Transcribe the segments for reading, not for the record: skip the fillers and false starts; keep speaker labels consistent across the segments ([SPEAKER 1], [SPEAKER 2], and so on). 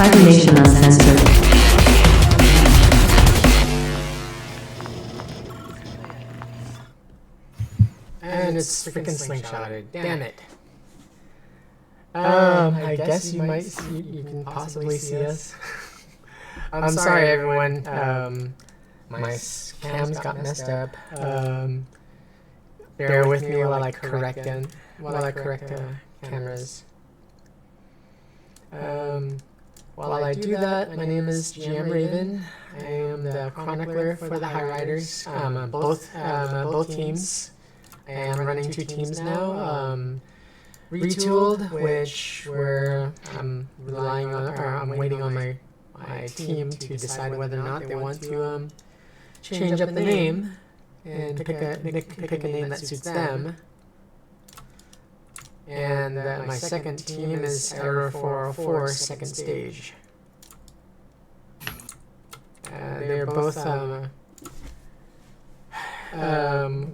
[SPEAKER 1] Cybernation Uncensored.
[SPEAKER 2] And it's freaking slingshotted. Damn it. I guess you might see, you can possibly see us. I'm sorry, everyone. My cams got messed up. Bear with me while I correct cameras. While I do that, my name is GM Raven. I am the chronicler for the Highriders. Both teams. I am running 2 teams now. Retooled, which I'm relying on, or I'm waiting on my team to decide whether or not they want to change up the name and pick a name that suits them. And my second team is Error 404 Second Stage. They're both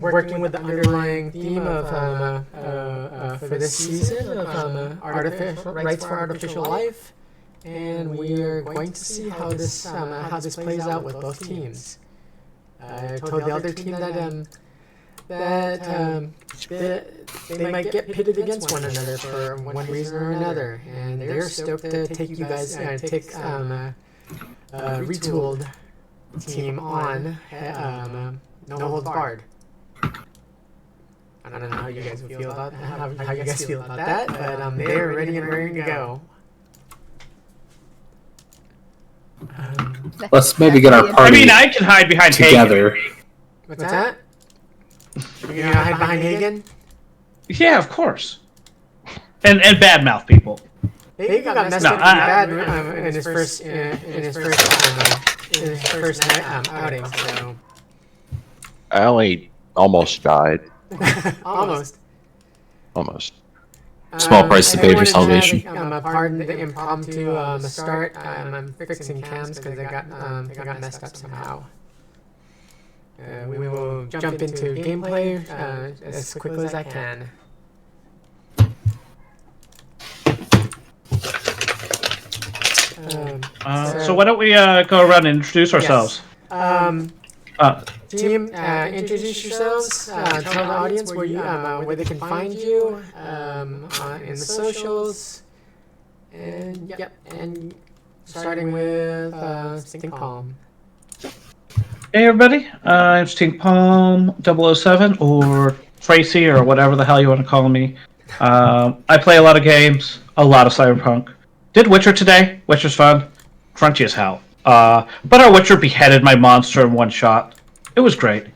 [SPEAKER 2] working with the underlying theme of for this season of rights for artificial life, and we are going to see how this plays out with both teams. I told the other team that they might get pitted against one another for one reason or another, and they're stoked to take you guys take retooled team on. No holds barred. I don't know how you guys feel about that, but they're ready and raring to go.
[SPEAKER 3] Let's maybe get our party.
[SPEAKER 4] I mean, I can hide behind
[SPEAKER 3] together.
[SPEAKER 4] Hagen.
[SPEAKER 2] What's that? You're gonna hide behind Hagen?
[SPEAKER 4] Yeah, of course. And badmouth people.
[SPEAKER 2] Hagen got messed up bad in his first outing. So.
[SPEAKER 5] I only almost died.
[SPEAKER 2] Almost.
[SPEAKER 3] Small price to pay for salvation.
[SPEAKER 2] Pardon the impromptu start. I'm fixing cams because they got messed up somehow. We will jump into gameplay as quickly as I can.
[SPEAKER 4] So why don't we go around and introduce ourselves?
[SPEAKER 2] Yes. Team, introduce yourselves. Tell the audience where they can find you in the socials. And and starting with Stink Palm.
[SPEAKER 4] Hey everybody, I'm Stink Palm 007 or Tracy or whatever the hell you want to call me. I play a lot of games, a lot of Cyberpunk. Did Witcher today. Witcher's fun. Crunchy as hell. But our Witcher beheaded my monster in one shot. It was great.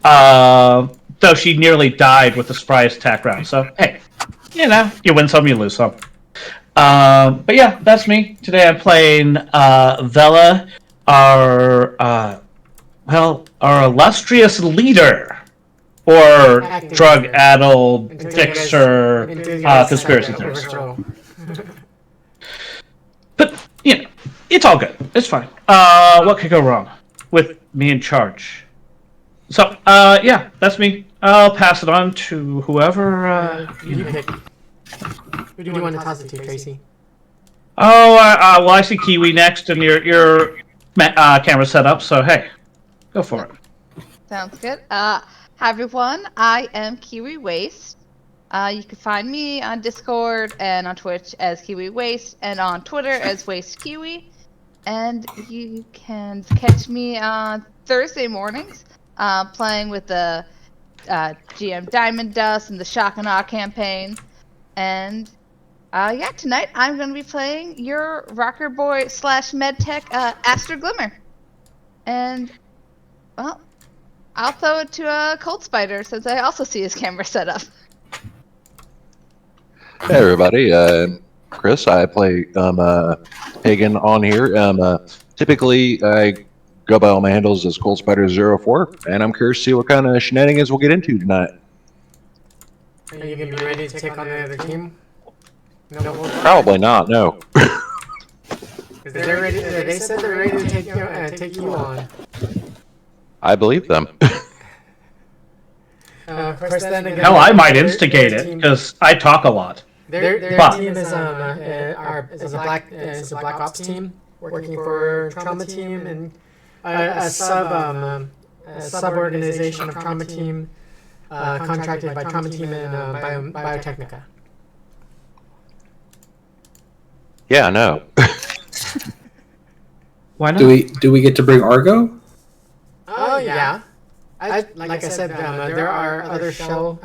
[SPEAKER 4] Though she nearly died with the surprise attack round. So, hey, you win some, you lose some. But yeah, that's me. Today I'm playing Vela, our illustrious leader. Or drug-addled, fixer, conspiracy theorist. But, it's all good. It's fine. What could go wrong with me in charge? So, yeah, that's me. I'll pass it on to whoever,
[SPEAKER 2] you pick. Who do you want to toss it to, Tracy?
[SPEAKER 4] Oh, well, I see Kiwi next, and your camera set up, so hey, go for it.
[SPEAKER 6] Sounds good. Hi, everyone. I am Kiwi Waste. You can find me on Discord and on Twitch as Kiwi Waste, and on Twitter as Waste Kiwi. And you can catch me on Thursday mornings playing with the GM Diamond Dust and the Shock and Awe campaign. And yeah, tonight I'm going to be playing your rocker boy / medtech Aster Glimmer. And, well, I'll throw it to Cold Spider since I also see his camera set up.
[SPEAKER 5] Hey everybody, Chris. I play Hagen on here. Typically, I go by all my handles as Cold Spider 04, and I'm curious to see what kind of shenanigans we'll get into tonight.
[SPEAKER 2] Are you gonna be ready to take on the other team? No.
[SPEAKER 5] Probably not. No.
[SPEAKER 2] They said they're ready to take you on.
[SPEAKER 5] I believe them.
[SPEAKER 2] Of course, then again,
[SPEAKER 4] Hell, I might instigate it, because I talk a lot.
[SPEAKER 2] Their
[SPEAKER 4] But-
[SPEAKER 2] team is a black ops team working for Trauma Team and a sub organization of Trauma Team contracted by Trauma Team and Biotechnica.
[SPEAKER 5] Yeah, no.
[SPEAKER 4] Why not?
[SPEAKER 3] Do we get to bring Argo?
[SPEAKER 2] Oh yeah. Like I said, there are other shell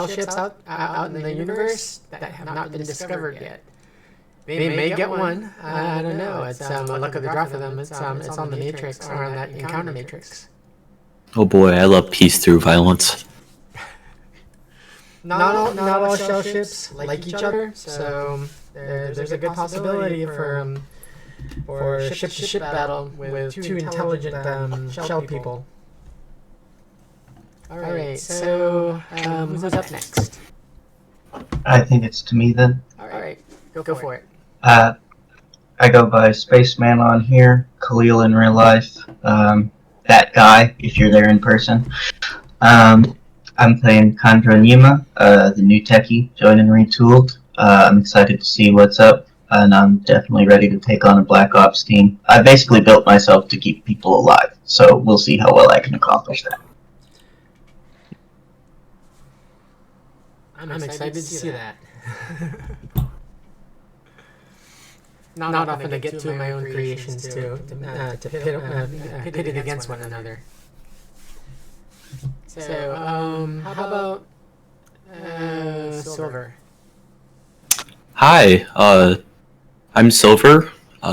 [SPEAKER 2] ships out in the universe that have not been discovered yet. They may get one. I don't know. It's look at the draft of them. It's on the matrix or on that encounter matrix.
[SPEAKER 3] Oh boy, I love peace through violence.
[SPEAKER 2] Not all shell ships like each other, so there's a good possibility for ship to ship battle with two intelligent shell people. All right, so who's up next?
[SPEAKER 1] I think it's to me then.
[SPEAKER 2] All right, go for it.
[SPEAKER 1] I go by Spaceman on here, Khalil in real life, that guy if you're there in person. I'm playing Kandra Nima, the new techie, joining Retooled. I'm excited to see what's up, and I'm definitely ready to take on a Black Ops team. I basically built myself to keep people alive, so we'll see how well I can accomplish that.
[SPEAKER 2] I'm excited to see that. Not often I get two of my own creations to pit it against one another. So, how about Silver?
[SPEAKER 3] Hi, I'm Silver.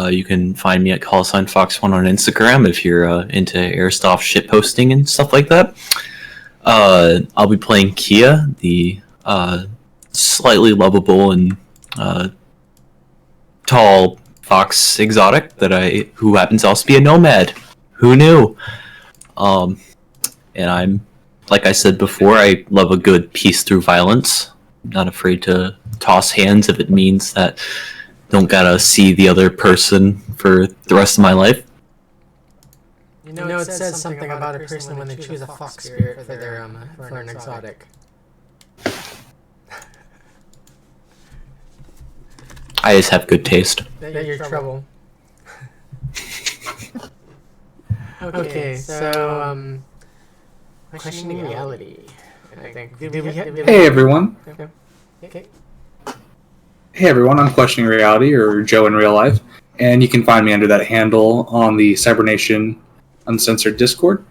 [SPEAKER 3] You can find me at callsignfox1 on Instagram if you're into airsoft shitposting and stuff like that. I'll be playing Kia, the slightly lovable and tall fox exotic who happens to also be a nomad. Who knew? And I'm, like I said before, I love a good peace through violence. I'm not afraid to toss hands if it means that don't gotta see the other person for the rest of my life.
[SPEAKER 2] You know, it says something about a person when they choose a fox spirit for an exotic.
[SPEAKER 3] I just have good taste.
[SPEAKER 2] That you're trouble. Okay, so questioning reality. I think.
[SPEAKER 7] Hey everyone.
[SPEAKER 2] Okay.
[SPEAKER 7] Hey everyone, I'm Questioning Reality, or Joe in real life, and you can find me under that handle on the Cybernation Uncensored Discord.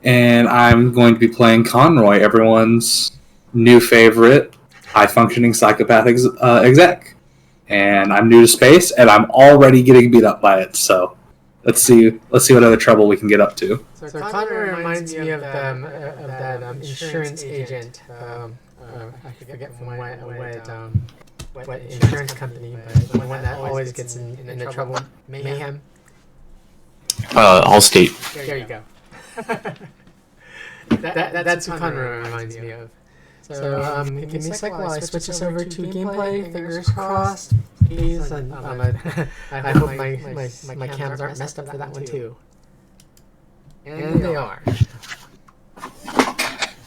[SPEAKER 7] And I'm going to be playing Conroy, everyone's new favorite high-functioning psychopath exec. And I'm new to space, and I'm already getting beat up by it, so let's see what other trouble we can get up to.
[SPEAKER 2] So Conroy reminds me of that insurance agent. I forget from what insurance company, but the one that always gets in the trouble. Mayhem.
[SPEAKER 3] Allstate.
[SPEAKER 2] There you go. That's who Conroy reminds me of. So give me a sec while I switch this over to gameplay. Fingers crossed, please. I hope my cams aren't messed up for that one too. And they are.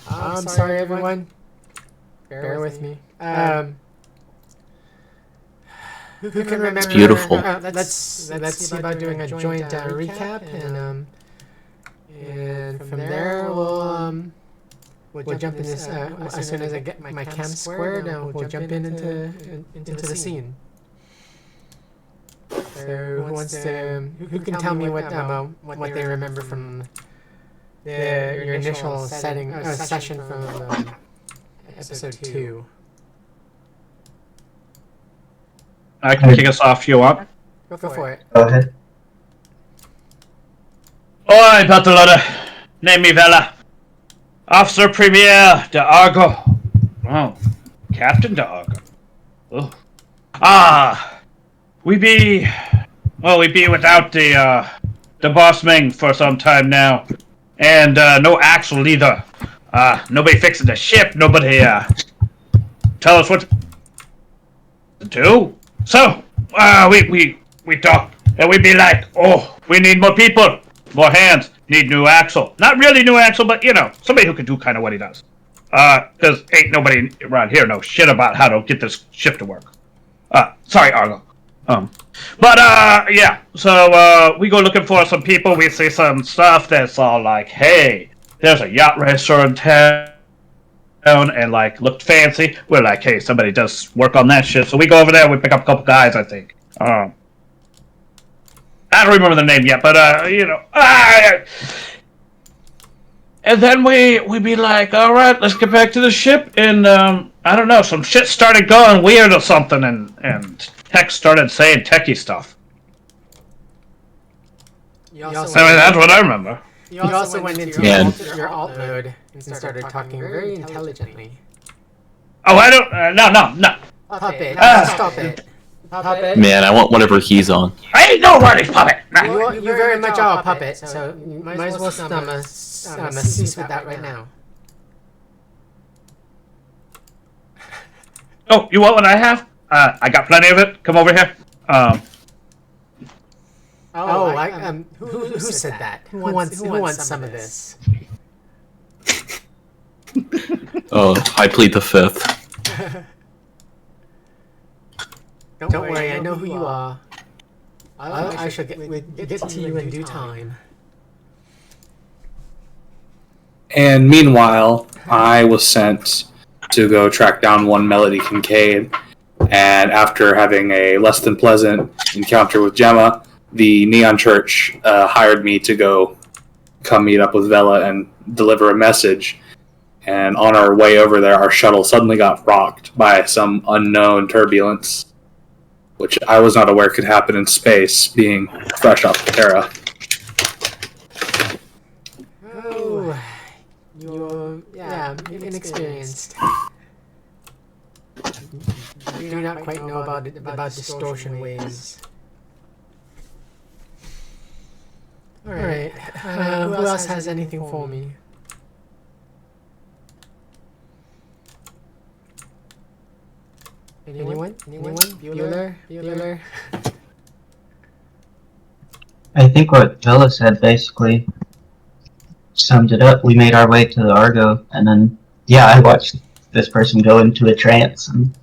[SPEAKER 2] I'm sorry, everyone. Bear with me. Who can remember?
[SPEAKER 3] It's beautiful.
[SPEAKER 2] Let's see about doing a joint recap, and from there we'll jump in this as soon as I get my cam squared. We'll jump into the scene. So who can tell me what they remember from your initial session from episode 2?
[SPEAKER 4] I can kick us off if you want.
[SPEAKER 2] Go for it.
[SPEAKER 1] Go ahead.
[SPEAKER 4] Oi, Batalada. Name me Vela. Officer Premier de Argo. Oh, Captain de Argo. Oh. We be without the boss Ming for some time now. And no Axel either. Nobody fixing the ship, nobody tell us what to do. So, we talk, and we be like, oh, we need more people, more hands, need new Axel. Not really new Axel, but, somebody who can do kind of what he does. Because ain't nobody around here knows shit about how to get this ship to work. Sorry, Argo. Yeah. So we go looking for some people. We see some stuff that's all like, hey, there's a yacht racer in town, and like looked fancy. We're like, hey, somebody does work on that shit. So we go over there. We pick up a couple guys, I think. I don't remember the name yet, but and then we be like, all right, let's get back to the ship. And I don't know, some shit started going weird or something, and Tech started saying techie stuff. That's what I remember.
[SPEAKER 2] You also went into your alt mode and started talking very intelligently.
[SPEAKER 4] Oh, I don't. No.
[SPEAKER 2] Puppet. Stop it. Puppet.
[SPEAKER 3] Man, I want whatever he's on.
[SPEAKER 4] I ain't nobody's puppet.
[SPEAKER 2] You very much are a puppet, so you might as well cease with that right now.
[SPEAKER 4] Oh, you want what I have? I got plenty of it. Come over here.
[SPEAKER 2] Who said that? Who wants some of this?
[SPEAKER 3] Oh, I plead the fifth.
[SPEAKER 2] Don't worry, I know who you are. I shall get to you in due time.
[SPEAKER 7] And meanwhile, I was sent to go track down one Melody Kincaid, and after having a less than pleasant encounter with Gemma, the Neon Church hired me to go come meet up with Vela and deliver a message. And on our way over there, our shuttle suddenly got rocked by some unknown turbulence, which I was not aware could happen in space, being fresh off the Terra.
[SPEAKER 2] Oh, you're inexperienced. You do not quite know about distortion waves. Alright, who else has anything for me? Anyone? Bueller?
[SPEAKER 1] I think what Vela said basically summed it up. We made our way to the Argo, and then, I watched this person go into a trance and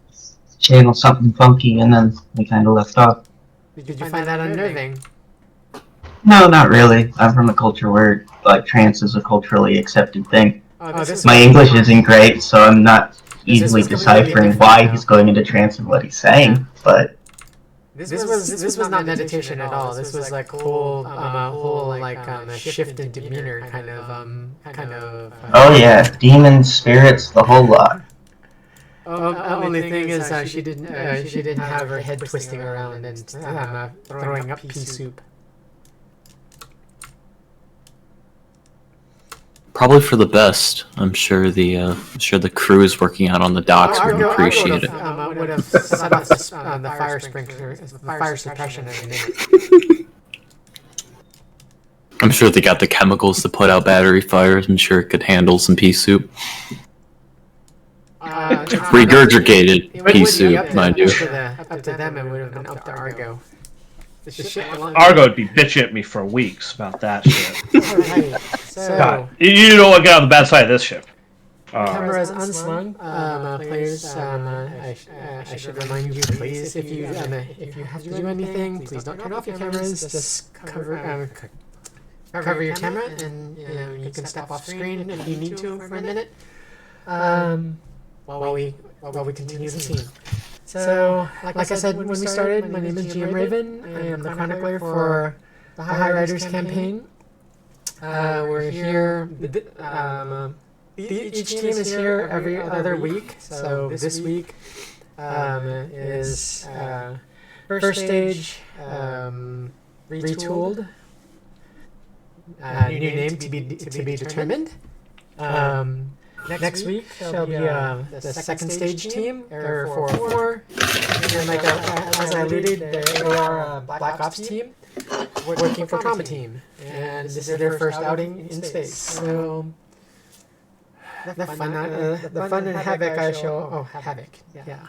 [SPEAKER 1] channel something funky, and then we kind of left off.
[SPEAKER 2] Did you find that unnerving?
[SPEAKER 1] No, not really. I'm from a culture where, trance is a culturally accepted thing. My English isn't great, so I'm not easily deciphering why he's going into trance and what he's saying, but...
[SPEAKER 2] This was not meditation at all. This was like whole shift in demeanor kind of.
[SPEAKER 1] Oh yeah, demons, spirits, the whole lot.
[SPEAKER 2] Only thing is she didn't have her head twisting around and throwing up pea soup.
[SPEAKER 3] Probably for the best. I'm sure the crews working out on the docks would appreciate it.
[SPEAKER 2] Would have set off the fire sprinkler, the fire suppression in a minute.
[SPEAKER 3] I'm sure they got the chemicals to put out battery fires. I'm sure it could handle some pea soup. Regurgitated pea soup, mind you.
[SPEAKER 2] Up to them, it would have been up to Argo.
[SPEAKER 4] Argo would be bitching at me for weeks about that shit.
[SPEAKER 2] Alright, so...
[SPEAKER 4] God, you don't want to get on the bad side of this ship.
[SPEAKER 2] Cameras unslung. Players, I should remind you, please, if you have to do anything, please don't turn off your cameras. Just cover your camera, and you can step off screen if you need to for a minute. While we continue the scene. So, like I said when we started, my name is GM Raven. I am the chronicler for the Highriders campaign. We're here. Each team is here every other week. So this week is first stage retooled. New name to be determined. Next week shall be the second stage team, Error 404. And as I alluded, they are a Black Ops team working for Trauma Team. And this is their first outing in space. So, the fun and havoc I show... Oh, havoc. Yeah.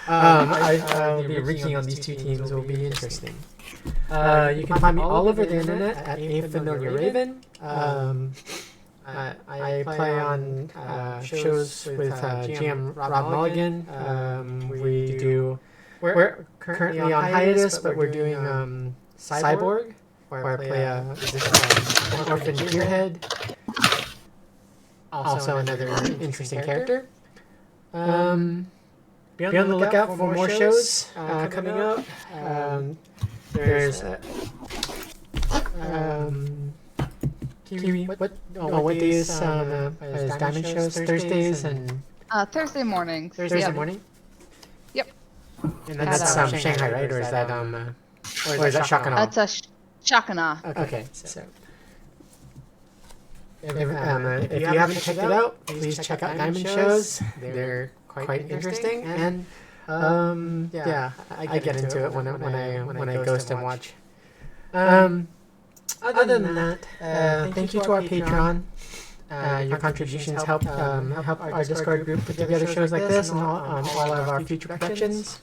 [SPEAKER 2] I'll be working on these two teams will be interesting. You can find me all over the internet at A Familiar Raven. I play on shows with GM Rob Mulligan. We're currently on hiatus, but we're doing Cyborg, where I play an orphan gearhead. Also another interesting character. Be on the lookout for more shows coming up. There's Kiwi. What days is Diamond shows? Thursdays and
[SPEAKER 6] Thursday mornings.
[SPEAKER 2] Thursday morning.
[SPEAKER 6] Yep.
[SPEAKER 2] And that's Shanghai, right? Or is that or is that Shakana?
[SPEAKER 6] That's a Shakana.
[SPEAKER 2] Okay. So if you haven't checked it out, please check out Diamond shows. They're quite interesting, and I get into it when I ghost and watch. Other than that, thank you to our Patreon. Your contributions help our Discord group put together shows like this and all of our future productions.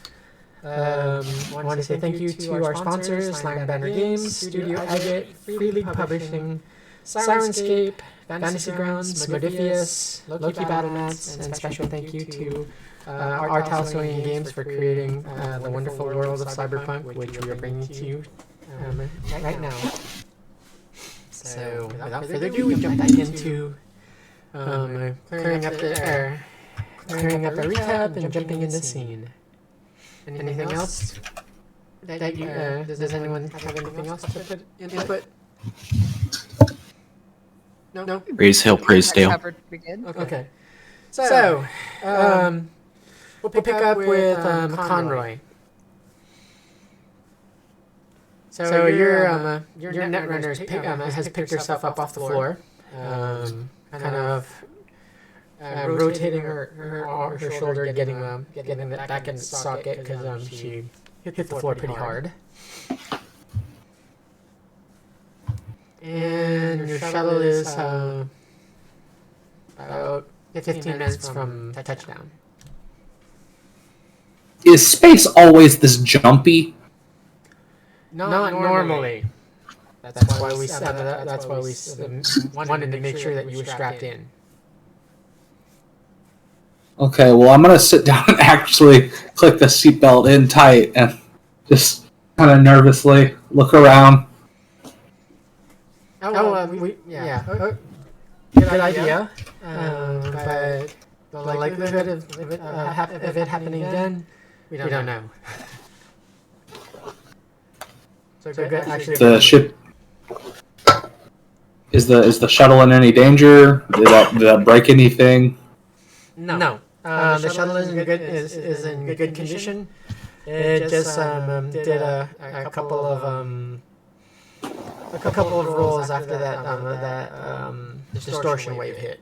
[SPEAKER 2] I want to say thank you to our sponsors, Lion Banner Games, Studio Agate, Free League Publishing, Sirenscape, Fantasy Grounds, Modifius, Loki Battlemats, and special thank you to our Talsoian Games for creating the wonderful world of Cyberpunk, which we are bringing to you right now. So, without further ado, we jump back into clearing up the recap and jumping into the scene. Anything else? That you, does anyone have anything else to put input? No.
[SPEAKER 3] Raise Hill, praise Dale.
[SPEAKER 6] Covered pretty good.
[SPEAKER 2] Okay. So, we'll pick up with Conroy. So your Netrunner has picked herself up off the floor, kind of rotating her shoulder, getting it back in its socket because she hit the floor pretty hard. And your shuttle is about 15 minutes from touchdown.
[SPEAKER 7] Is space always this jumpy?
[SPEAKER 2] Not normally. That's why we wanted to make sure that you were strapped in.
[SPEAKER 7] Okay, well, I'm gonna sit down and actually click the seatbelt in tight and just kind of nervously look around.
[SPEAKER 2] Good idea. But the likelihood of it happening again, we don't know. So good. Actually,
[SPEAKER 7] The ship is the shuttle in any danger? Did that break anything?
[SPEAKER 2] No. The shuttle is in good condition. It just did a couple of rolls after that distortion wave hit.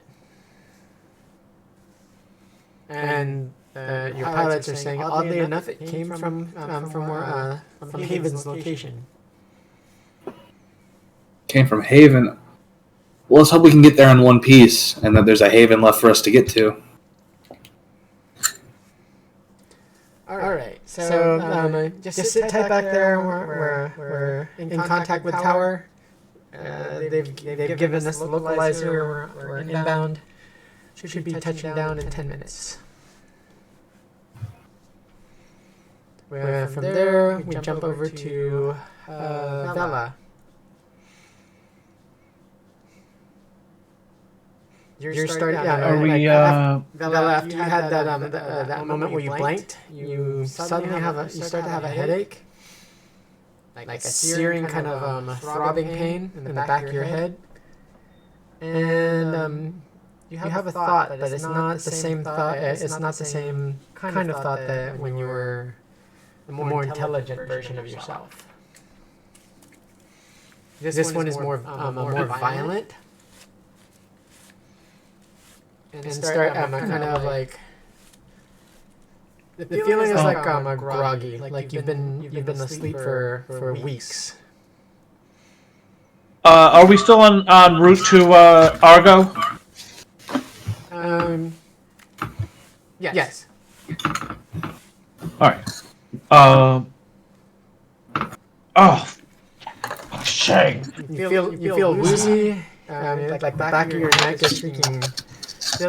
[SPEAKER 2] And your pilots are saying, oddly enough, it came from Haven's location.
[SPEAKER 7] Came from Haven. Well, let's hope we can get there in one piece, and that there's a Haven left for us to get to.
[SPEAKER 2] All right. So just sit tight back there. We're in contact with Tower. They've given us the localizer. We're inbound. Should be touching down in 10 minutes. From there, we jump over to Vela. You're starting.
[SPEAKER 4] Are we?
[SPEAKER 2] Vela, after you had that moment where you blanked, you suddenly start to have a headache, like a searing kind of throbbing pain in the back of your head, and you have a thought, but it's not the same thought. It's not the same kind of thought that when you were the more intelligent version of yourself. This one is more violent. And start kind of like the feeling is like groggy, like you've been asleep for weeks.
[SPEAKER 4] Are we still en route to Argo?
[SPEAKER 2] Yes.
[SPEAKER 4] All right. Oh, shame.
[SPEAKER 2] You feel woozy. like the back of your neck is freaking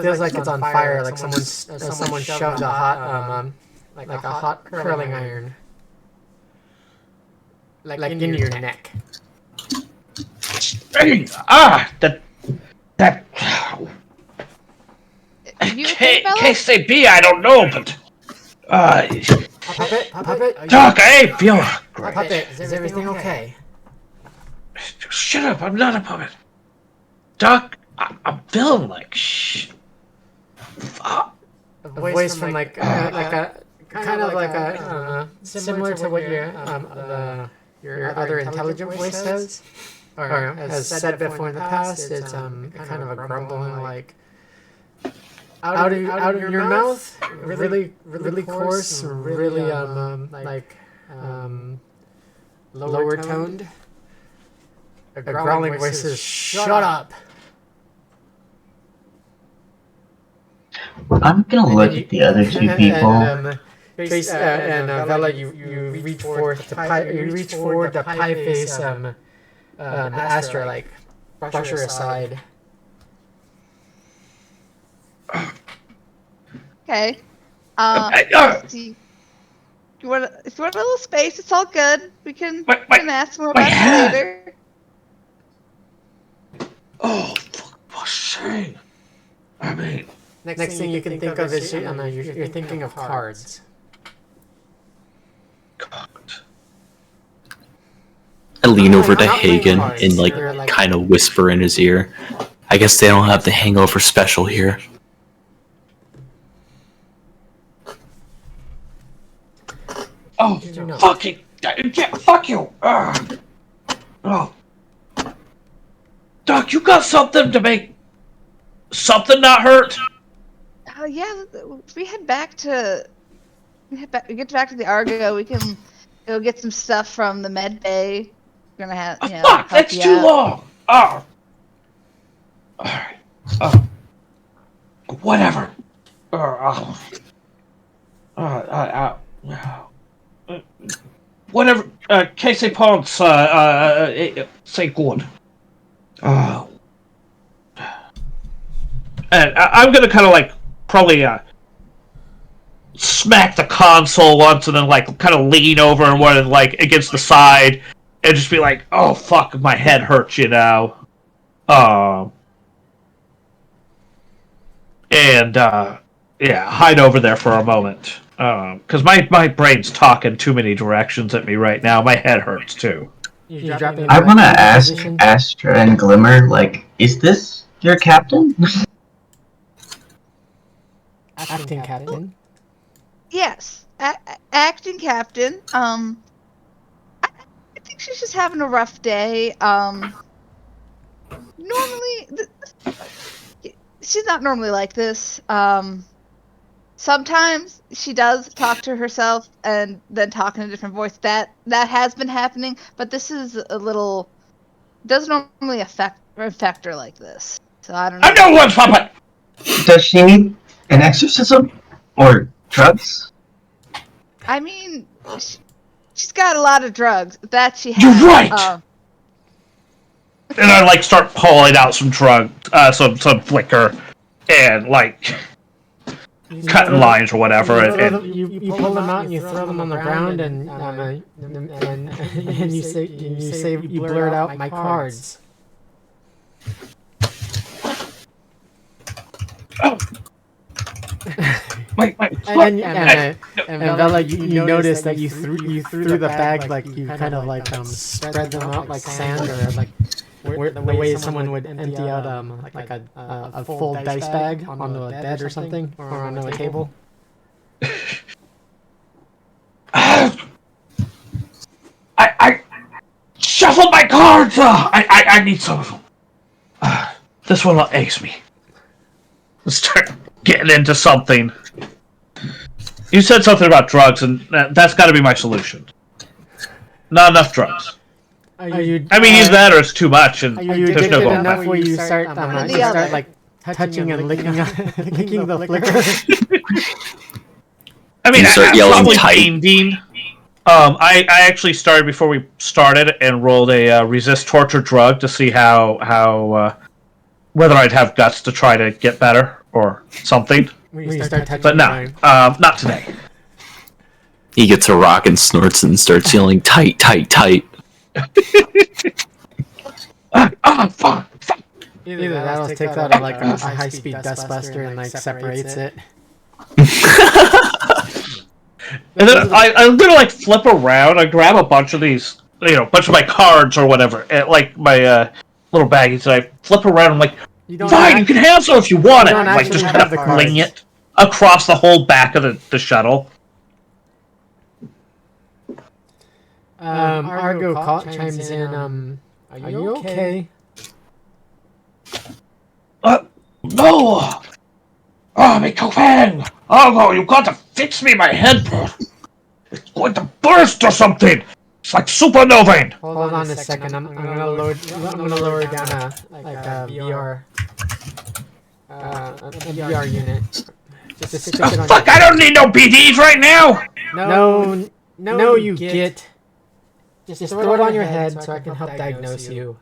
[SPEAKER 2] feels like it's on fire, like someone shoved a hot like a hot curling iron like into your neck.
[SPEAKER 4] That
[SPEAKER 6] You okay, fella?
[SPEAKER 4] KCB, I don't know, but
[SPEAKER 2] Puppet,
[SPEAKER 4] Doc, I feel great.
[SPEAKER 2] Puppet, is everything okay?
[SPEAKER 4] Shut up! I'm not a puppet. Doc, I'm feeling like shh. Fuck.
[SPEAKER 2] A voice from like a kind of like a similar to what your other intelligent voice says, or has said before in the past. It's kind of a grumbling like out of your mouth, really coarse, really lower toned. A growling voice says, "Shut up."
[SPEAKER 1] I'm gonna look at the other two people.
[SPEAKER 2] Vela, you reach forward to pie face Astra, like brush her aside.
[SPEAKER 6] Okay. If you want a little space, it's all good. We can ask more about it later.
[SPEAKER 4] Oh, for shame. I mean,
[SPEAKER 2] next thing you can think of is you're thinking of cards.
[SPEAKER 3] I lean over to Hagen and like kind of whisper in his ear. I guess they don't have the hangover special here.
[SPEAKER 4] Oh, fucking yeah, fuck you. Oh, Doc, you got something to make something not hurt?
[SPEAKER 6] Oh yeah, we get back to the Argo. We can go get some stuff from the med bay. We're gonna have
[SPEAKER 4] fuck, that's too long. Oh, all right. Whatever. Whatever. Que se pense, say good. And I'm gonna kind of like probably smack the console once, and then like kind of lean over and one like against the side, and just be like, "Oh fuck, my head hurts," you know. And yeah, hide over there for a moment. Because my brain's talking too many directions at me right now. My head hurts too.
[SPEAKER 1] I want to ask Astra and Glimmer, like, is this your captain?
[SPEAKER 2] Acting captain.
[SPEAKER 6] Yes, acting captain. I think she's just having a rough day. Normally, she's not normally like this. Sometimes she does talk to herself and then talk in a different voice. That has been happening, but this is a little doesn't normally affect her like this. So I don't know.
[SPEAKER 4] I'm no one's puppet.
[SPEAKER 1] Does she need an exorcism or drugs?
[SPEAKER 6] I mean, she's got a lot of drugs. That she has.
[SPEAKER 4] You're right. And I like start pulling out some some liquor, and like cutting lines or whatever.
[SPEAKER 2] You pull them out and you throw them on the ground, and you say you blurt out my cards.
[SPEAKER 4] Oh.
[SPEAKER 2] And Vela, you notice that you threw the bag like you kind of like spread them out like sand, or like the way someone would empty out like a full dice bag onto a bed or something, or onto a table.
[SPEAKER 4] I shuffled my cards. I need some of them. This one will ace me. Let's start getting into something. You said something about drugs, and that's got to be my solution. Not enough drugs. I mean, either that or it's too much, and there's no going back.
[SPEAKER 2] Where you start like touching and licking the flicker.
[SPEAKER 3] I mean,
[SPEAKER 4] I'm probably Dean. I actually started before we started and rolled a resist torture drug to see how whether I'd have guts to try to get better or something.
[SPEAKER 2] When you start touching
[SPEAKER 4] But
[SPEAKER 2] your
[SPEAKER 4] no,
[SPEAKER 2] line.
[SPEAKER 4] not today.
[SPEAKER 3] He gets a rock and snorts and starts yelling, "Tight, tight, tight."
[SPEAKER 4] Fuck.
[SPEAKER 2] Either that or takes out like a high-speed dustbuster and like separates it.
[SPEAKER 4] And then I'm gonna like flip around. I grab a bunch of these, bunch of my cards or whatever, and, like my little baggies. And I flip around. I'm like, fine, you can have some if you want it. Like just kind of fling it across the whole back of the shuttle.
[SPEAKER 2] Argo chimes in. Are you okay?
[SPEAKER 4] No! Oh, my coffin! Oh, no, you gotta fix me my head, bro. It's going to burst or something! It's like supernovaing!
[SPEAKER 2] Hold on a second. I'm gonna lower down a VR a VR unit. Just stick it on.
[SPEAKER 4] Fuck! I don't need no BDs right now.
[SPEAKER 2] No, you get. Just throw it on your head so I can help diagnose you.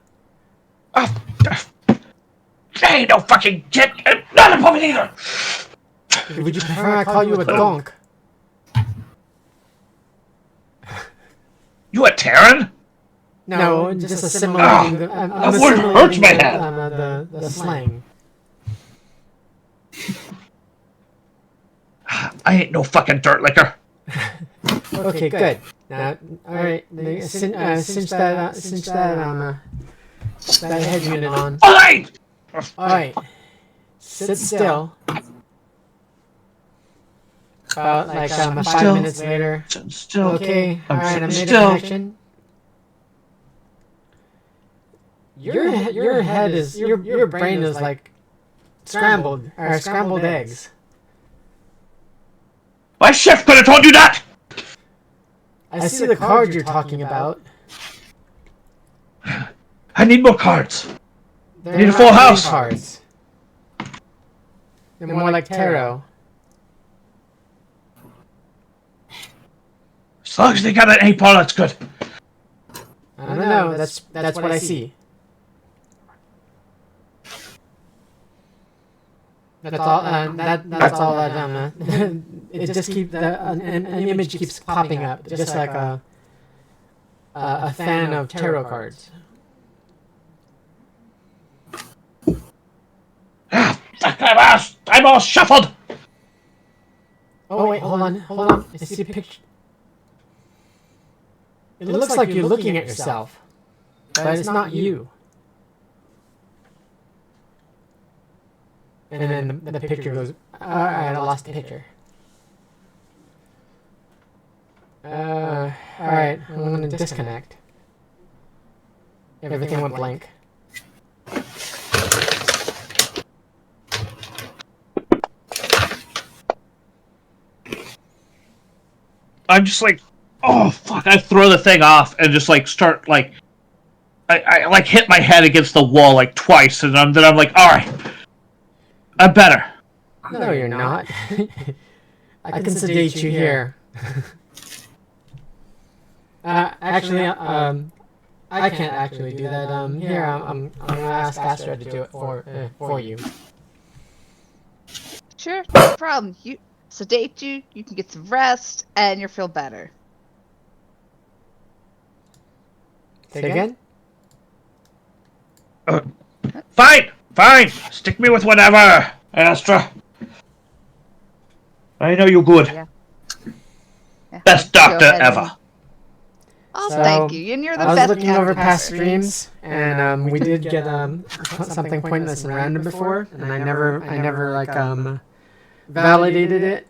[SPEAKER 4] Ain't no fucking shit. Not a puppet either.
[SPEAKER 2] Would you prefer I call you a donk?
[SPEAKER 4] You a Terran?
[SPEAKER 2] No, just assimilating the.
[SPEAKER 4] That word hurts my head.
[SPEAKER 2] The slang.
[SPEAKER 4] I ain't no fucking dirt licker.
[SPEAKER 2] Okay, good. Now, all right, cinch that head unit on.
[SPEAKER 4] All right.
[SPEAKER 2] All right, sit still. About like 5 minutes later.
[SPEAKER 4] Still.
[SPEAKER 2] Okay, all right, I made a connection. Your head is your brain is like scrambled eggs.
[SPEAKER 4] My chef could have told you that.
[SPEAKER 2] I see the card you're talking about.
[SPEAKER 4] I need more cards.
[SPEAKER 2] They're
[SPEAKER 4] need a
[SPEAKER 2] not
[SPEAKER 4] full
[SPEAKER 2] playing
[SPEAKER 4] house.
[SPEAKER 2] Cards. They're more like tarot.
[SPEAKER 4] As long as they got an 8-ball, that's good.
[SPEAKER 2] I don't know. That's what I see. That's all. That's all that. It just keeps an image keeps popping up, just like a fan of tarot cards.
[SPEAKER 4] I'm all shuffled.
[SPEAKER 2] Oh wait, hold on. I see a picture. It looks like you're looking at yourself, but it's not you. And then the picture goes. Alright, I lost the picture. Alright, I'm gonna disconnect. Everything went blank.
[SPEAKER 4] I'm just like, oh fuck! I throw the thing off and just like start like, I like hit my head against the wall like twice, and then I'm like, all right, I'm better.
[SPEAKER 2] No, you're not. I can sedate you here. Actually, I can't actually do that. Here, I'm gonna ask Astra to do it for you.
[SPEAKER 6] Sure, no problem. You sedate you, you can get some rest, and you'll feel better.
[SPEAKER 2] Say again?
[SPEAKER 4] Fine. Stick me with whatever, Astra. I know you good.
[SPEAKER 6] Yeah,
[SPEAKER 4] Best
[SPEAKER 6] go
[SPEAKER 4] doctor
[SPEAKER 6] ahead
[SPEAKER 4] ever.
[SPEAKER 6] and- Oh,
[SPEAKER 2] So,
[SPEAKER 6] thank you. And you're the
[SPEAKER 2] I was
[SPEAKER 6] best
[SPEAKER 2] looking over
[SPEAKER 6] doctor
[SPEAKER 2] past
[SPEAKER 6] ever.
[SPEAKER 2] streams, and we did get something pointless and random before, and I never like validated it,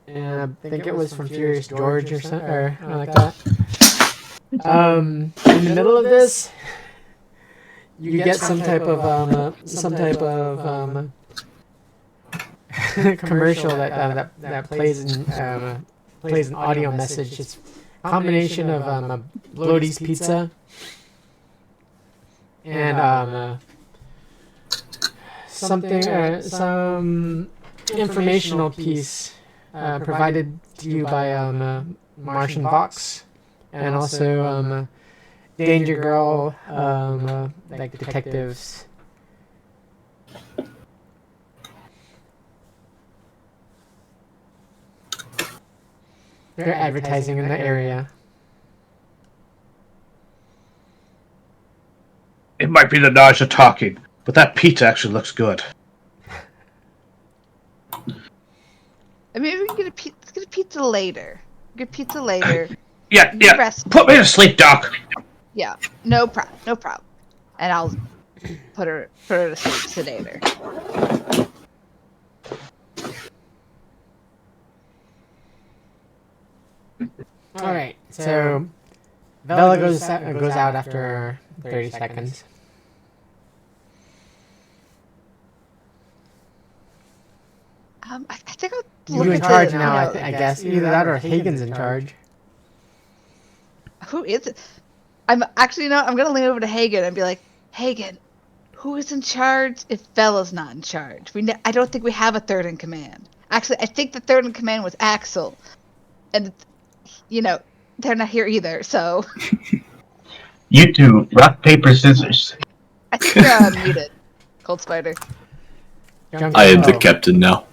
[SPEAKER 2] and I think it was from Furious George or something or like that. In the middle of this, you get some type of commercial that plays an audio message. It's a combination of Blody's Pizza and some informational piece provided to you by Martian Vox, and also Danger Girl, like detectives, They're advertising in the area.
[SPEAKER 4] It might be the nausea talking, but that pizza actually looks good.
[SPEAKER 6] Maybe we can get a pizza later. Get pizza later.
[SPEAKER 4] Yeah.
[SPEAKER 6] Rest.
[SPEAKER 4] Put me to sleep, Doc.
[SPEAKER 6] Yeah, no problem. And I'll put her to sleep, sedate her.
[SPEAKER 2] All right, so Bella goes out after 30 seconds.
[SPEAKER 6] I think I'll
[SPEAKER 2] You're
[SPEAKER 6] look
[SPEAKER 2] in
[SPEAKER 6] at
[SPEAKER 2] charge
[SPEAKER 6] the,
[SPEAKER 2] now, I guess. Either that or Hagen's in charge.
[SPEAKER 6] Who is it? I'm actually I'm gonna lean over to Hagen and be like, Hagen, who is in charge if Bella's not in charge? I don't think we have a third in command. Actually, I think the third in command was Axel, and they're not here either. So
[SPEAKER 1] You two, rock, paper, scissors.
[SPEAKER 6] I think you're muted, Cold Spider.
[SPEAKER 3] I am the captain now.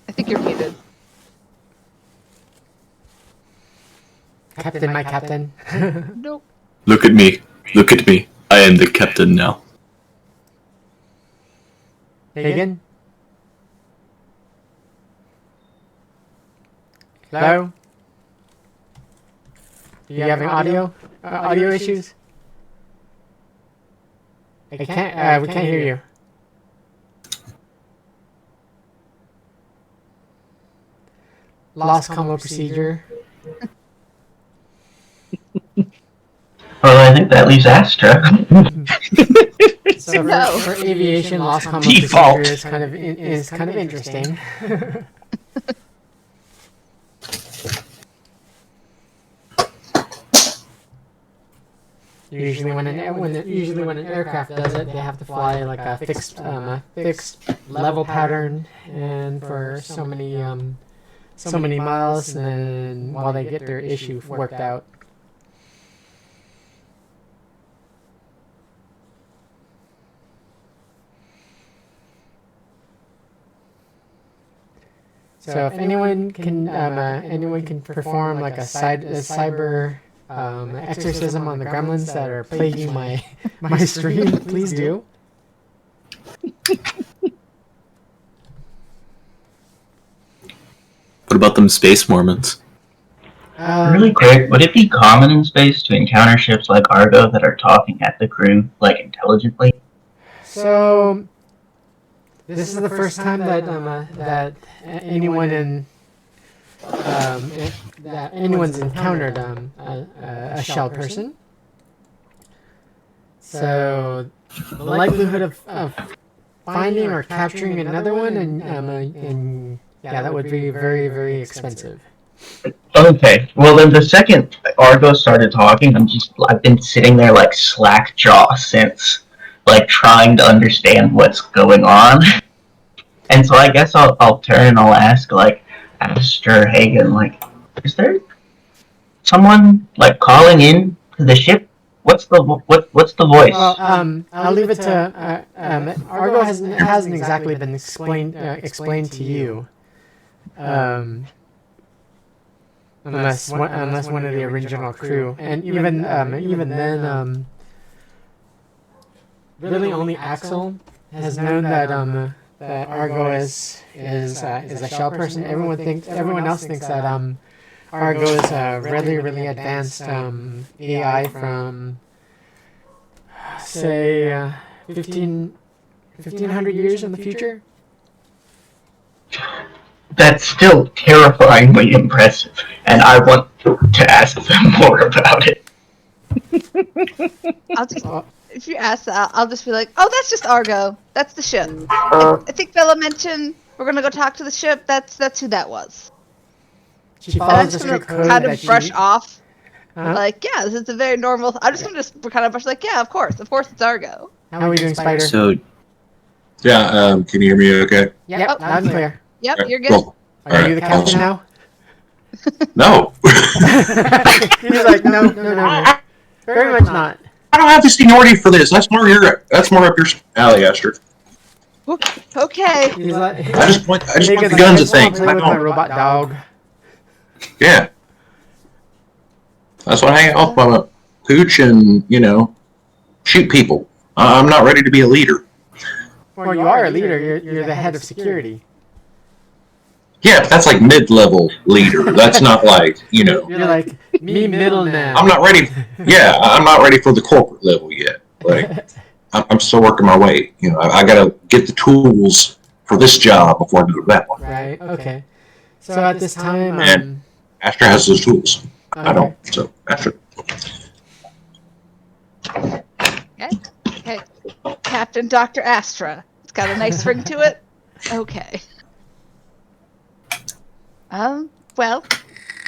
[SPEAKER 6] I think you're muted.
[SPEAKER 2] Captain, my captain.
[SPEAKER 6] Nope.
[SPEAKER 3] Look at me. Look at me. I am the captain now.
[SPEAKER 2] Hagen? Hello? Do you having audio issues? We can't hear you. Lost combo procedure.
[SPEAKER 1] Well, I think that leaves Astra.
[SPEAKER 2] So
[SPEAKER 6] No.
[SPEAKER 2] for aviation, lost combo
[SPEAKER 4] Default.
[SPEAKER 2] procedure is kind of interesting. Usually when an aircraft does it, they have to fly like a fixed level pattern, and for so many miles, and then while they get their issue worked out. So if anyone can perform like a cyber exorcism on the gremlins that are plaguing my stream, please do.
[SPEAKER 3] What about them space Mormons?
[SPEAKER 1] Really quick, would it be common in space to encounter ships like Argo that are talking at the crew, like, intelligently?
[SPEAKER 2] So this is the first time that anyone's encountered a shell person. So the likelihood of finding or capturing another one, and that would be very, very expensive.
[SPEAKER 1] Okay, well then the second Argo started talking, I've been sitting there like slack jaw since, like, trying to understand what's going on. And so I guess I'll turn and I'll ask, like, Astra, Hagen, like, is there someone, like, calling in to the ship? What's the voice?
[SPEAKER 2] Well, I'll leave it to Argo hasn't exactly been explained to you, unless one of the original crew, and even then, really only Axel has known that Argo is a shell person. Everyone else thinks that Argo is a really advanced AI from, say, 1500 years in the future.
[SPEAKER 1] That's still terrifyingly impressive, and I want to ask them more about it.
[SPEAKER 6] If you ask that, I'll just be like, oh, that's just Argo. That's the ship. I think Bella mentioned we're gonna go talk to the ship. That's who that was.
[SPEAKER 2] She
[SPEAKER 6] I'm
[SPEAKER 2] follows the
[SPEAKER 6] just gonna
[SPEAKER 2] strict code
[SPEAKER 6] kind
[SPEAKER 2] that
[SPEAKER 6] of brush off.
[SPEAKER 2] Uh-huh.
[SPEAKER 6] Like, yeah, this is a very normal. I'm just gonna kind of brush like, yeah, of course it's Argo.
[SPEAKER 2] How are we doing, Spider?
[SPEAKER 3] So,
[SPEAKER 8] Yeah, can you hear me okay?
[SPEAKER 2] Yep,
[SPEAKER 6] Oh.
[SPEAKER 2] loud and clear.
[SPEAKER 6] Yep,
[SPEAKER 8] Alright,
[SPEAKER 6] you're good.
[SPEAKER 8] cool.
[SPEAKER 2] Are you the
[SPEAKER 8] Alright,
[SPEAKER 2] captain now?
[SPEAKER 8] No.
[SPEAKER 2] He's like, no. Very much not.
[SPEAKER 8] I don't have the seniority for this. That's more up your alley, Esther.
[SPEAKER 6] Okay.
[SPEAKER 2] He's like,
[SPEAKER 8] I just point the guns at things.
[SPEAKER 2] Play
[SPEAKER 8] I
[SPEAKER 2] with my
[SPEAKER 8] don't.
[SPEAKER 2] robot dog.
[SPEAKER 8] Yeah. That's why I hang out with my pooch and, shoot people. I'm not ready to be a leader.
[SPEAKER 2] Well, you are a leader. You're the head of security.
[SPEAKER 8] Yeah, but that's like mid-level leader. That's not like,
[SPEAKER 2] You're like me, middleman.
[SPEAKER 8] I'm not ready. Yeah, I'm not ready for the corporate level yet. Like, I'm still working my way. I gotta get the tools for this job before I go to that one.
[SPEAKER 2] Right. Okay. So at this time,
[SPEAKER 8] And Astra has those tools. I don't. So Astra.
[SPEAKER 6] Okay. Captain Dr. Astra. It's got a nice ring to it. Okay. Well,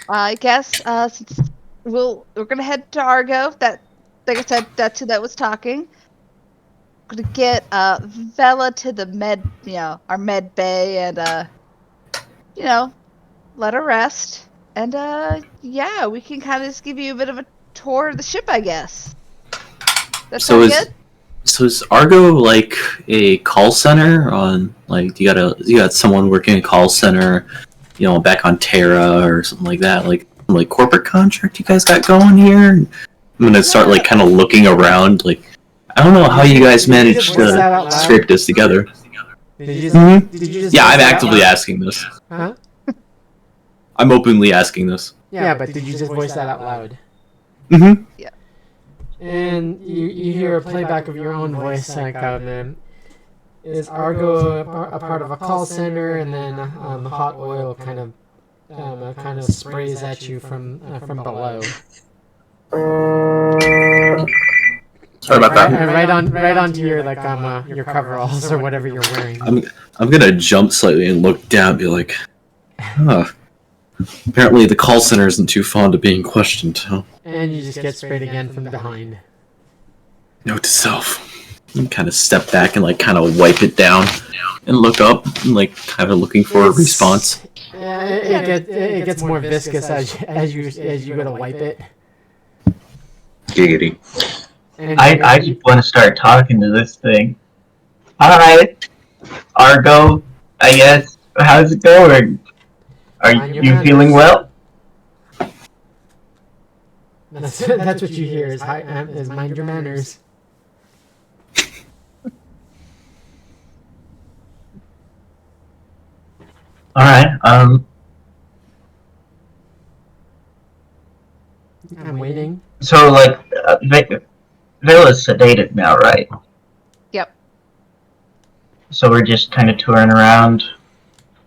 [SPEAKER 6] I guess since we're gonna head to Argo. That, like I said, that's who that was talking. Gonna get Vela to the our med bay, and let her rest. And yeah, we can kind of just give you a bit of a tour of the ship, I guess. That sound good?
[SPEAKER 3] So is Argo like a call center on like you got someone working a call center, back on Terra or something like that, like corporate contract you guys got going here? I'm gonna start like kind of looking around, like I don't know how you guys managed to scrape this together.
[SPEAKER 2] Did you just
[SPEAKER 3] Yeah, I'm actively asking this.
[SPEAKER 2] Huh?
[SPEAKER 3] I'm openly asking this.
[SPEAKER 2] Yeah, but did you just voice that out loud?
[SPEAKER 3] Mm-hmm.
[SPEAKER 6] Yeah.
[SPEAKER 2] And you hear a playback of your own voice, like, is Argo a part of a call center, and then hot oil kind of sprays at you from below.
[SPEAKER 7] Sorry about that.
[SPEAKER 2] And right onto your your coveralls or whatever you're wearing.
[SPEAKER 3] I'm gonna jump slightly and look down and be like, huh. Apparently the call center isn't too fond of being questioned, huh?
[SPEAKER 2] And you just get sprayed again from behind.
[SPEAKER 3] Note to self. You kind of step back and kind of wipe it down and look up and kind of looking for a response.
[SPEAKER 2] Yeah, it gets more viscous as you go to wipe it.
[SPEAKER 8] Giggity.
[SPEAKER 2] And
[SPEAKER 1] I just want to start talking to this thing. Hi, Argo. I guess. How's it going? Are
[SPEAKER 2] Mind your
[SPEAKER 1] you
[SPEAKER 2] manners.
[SPEAKER 1] feeling well?
[SPEAKER 2] That's what you hear is mind your manners.
[SPEAKER 1] All right.
[SPEAKER 2] I'm waiting.
[SPEAKER 1] So Villa's sedated now, right?
[SPEAKER 6] Yep.
[SPEAKER 1] So we're just kind of touring around,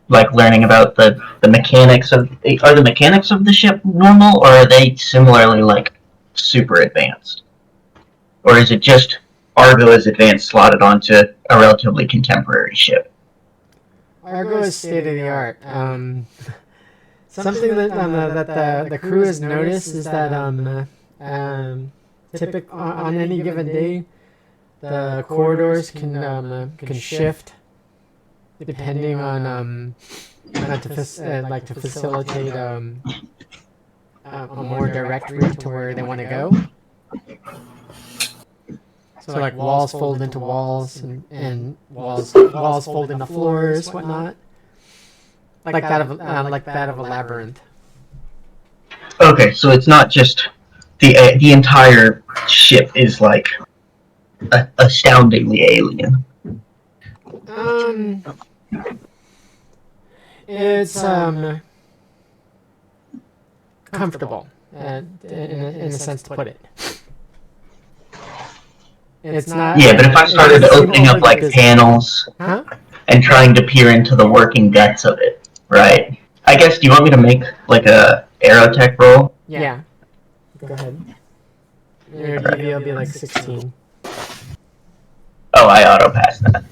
[SPEAKER 1] learning about the mechanics of. Are the mechanics of the ship normal, or are they similarly super advanced, or is it just Argo is advanced slotted onto a relatively contemporary ship?
[SPEAKER 2] Argo is state of the art. Something that the crew has noticed is that on any given day, the corridors can shift depending on to facilitate a more direct route to where they want to go. So walls fold into walls and walls fold into floors, whatnot. Like that of a labyrinth.
[SPEAKER 1] Okay, so it's not just the entire ship is astoundingly alien.
[SPEAKER 2] It's comfortable, in a sense to put it. It's not.
[SPEAKER 1] Yeah, but if I started opening up panels
[SPEAKER 2] Huh?
[SPEAKER 1] and trying to peer into the working guts of it, right? I guess. Do you want me to make a aerotech roll?
[SPEAKER 2] Yeah. Go ahead. Your DV will be 16.
[SPEAKER 1] Oh, I auto passed that.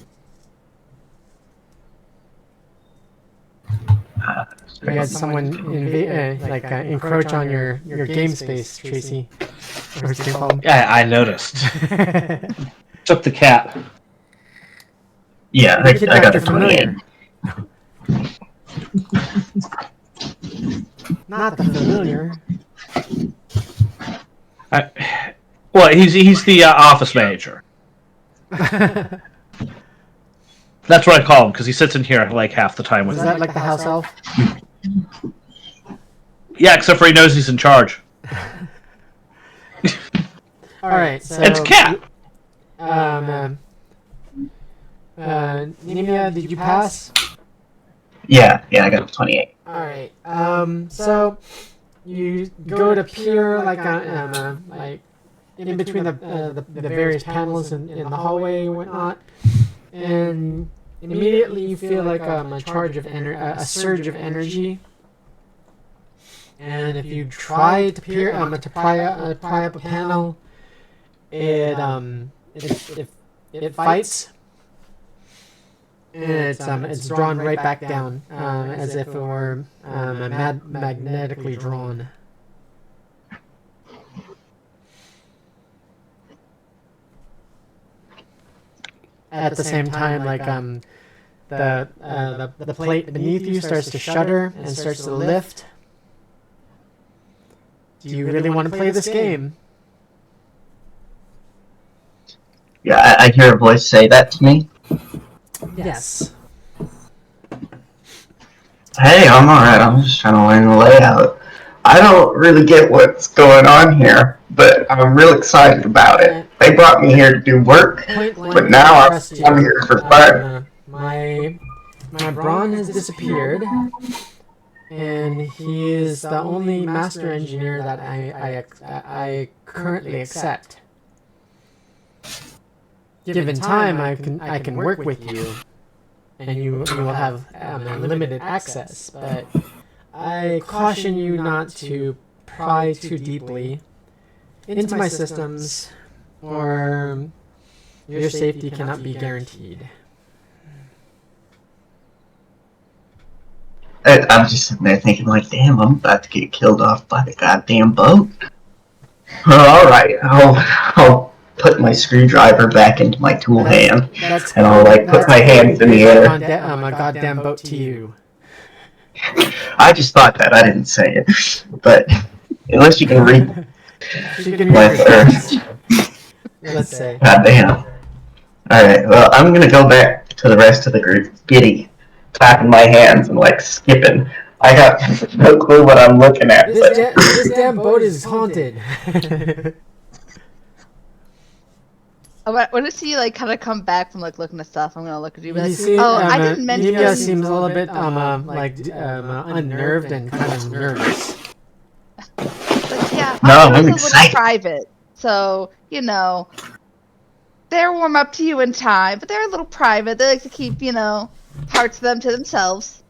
[SPEAKER 2] You had someone encroach on your game space, Tracy. Or what's it called?
[SPEAKER 4] Yeah, I noticed. Took the cat.
[SPEAKER 1] Yeah, I got a 28.
[SPEAKER 2] Not the familiar.
[SPEAKER 4] Well, he's the office manager. That's what I call him, because he sits in here like half the time with
[SPEAKER 2] Is
[SPEAKER 4] me.
[SPEAKER 2] that like the house elf?
[SPEAKER 4] Yeah, except for he knows he's in charge.
[SPEAKER 2] All right, so
[SPEAKER 4] It's Cat!
[SPEAKER 2] Nemia, did you pass?
[SPEAKER 1] Yeah, I got a 28.
[SPEAKER 2] All right. So you go to peer like in between the various panels in the hallway and whatnot, and immediately you feel like a charge of a surge of energy. And if you try to peer to pry up a panel, it fights. And it's drawn right back down, as if it were magnetically drawn. At the same time, like the plate beneath you starts to shudder and starts to lift. Do you really want to play this game?
[SPEAKER 1] Yeah, I hear a voice say that to me.
[SPEAKER 2] Yes.
[SPEAKER 1] Hey, I'm alright. I'm just trying to learn the layout. I don't really get what's going on here, but I'm real excited about it. They brought me here to do work, but now I'm here for fun.
[SPEAKER 2] My brawn has disappeared, and he is the only master engineer that I currently accept. Given time, I can work with you, and you will have limited access. But I caution you not to pry too deeply into my systems, or your safety cannot be guaranteed.
[SPEAKER 1] I'm just sitting there thinking, like, damn, I'm about to get killed off by the goddamn boat. Alright, I'll put my screwdriver back into my tool hand, and I'll, like, put my hands in the air.
[SPEAKER 2] A goddamn boat to you.
[SPEAKER 1] I just thought that, I didn't say it. But, unless you can read my thirst.
[SPEAKER 2] Let's say.
[SPEAKER 1] Goddamn. Alright, well, I'm gonna go back to the rest of the group, giddy, clapping my hands and, like, skipping. I got no clue what I'm looking at.
[SPEAKER 2] This damn boat is haunted.
[SPEAKER 6] When I see you like kind of come back from like looking at stuff, I'm gonna look at you. And be like,
[SPEAKER 2] see,
[SPEAKER 6] I didn't mention.
[SPEAKER 2] Nemia seems a little bit unnerved and kind of nervous.
[SPEAKER 6] But yeah,
[SPEAKER 1] No, I'm
[SPEAKER 6] a little
[SPEAKER 1] excited.
[SPEAKER 6] private, so you know, they're warm up to you in time, but they're a little private. They like to keep parts of them to themselves.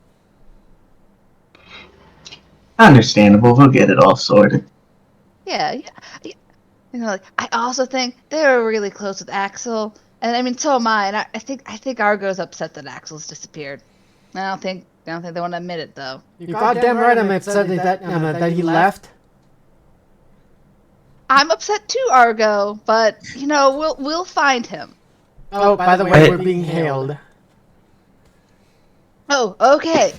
[SPEAKER 1] Understandable, we'll get it all sorted.
[SPEAKER 6] Yeah. Like I also think they were really close with Axel, and I mean so am I. And I think Argo's upset that Axel's disappeared. I don't think they want to admit it though.
[SPEAKER 2] You're goddamn right. I'm upset that he left.
[SPEAKER 6] I'm upset too, Argo, but we'll find him.
[SPEAKER 2] Oh, by the way, we're being hailed.
[SPEAKER 6] Oh, okay.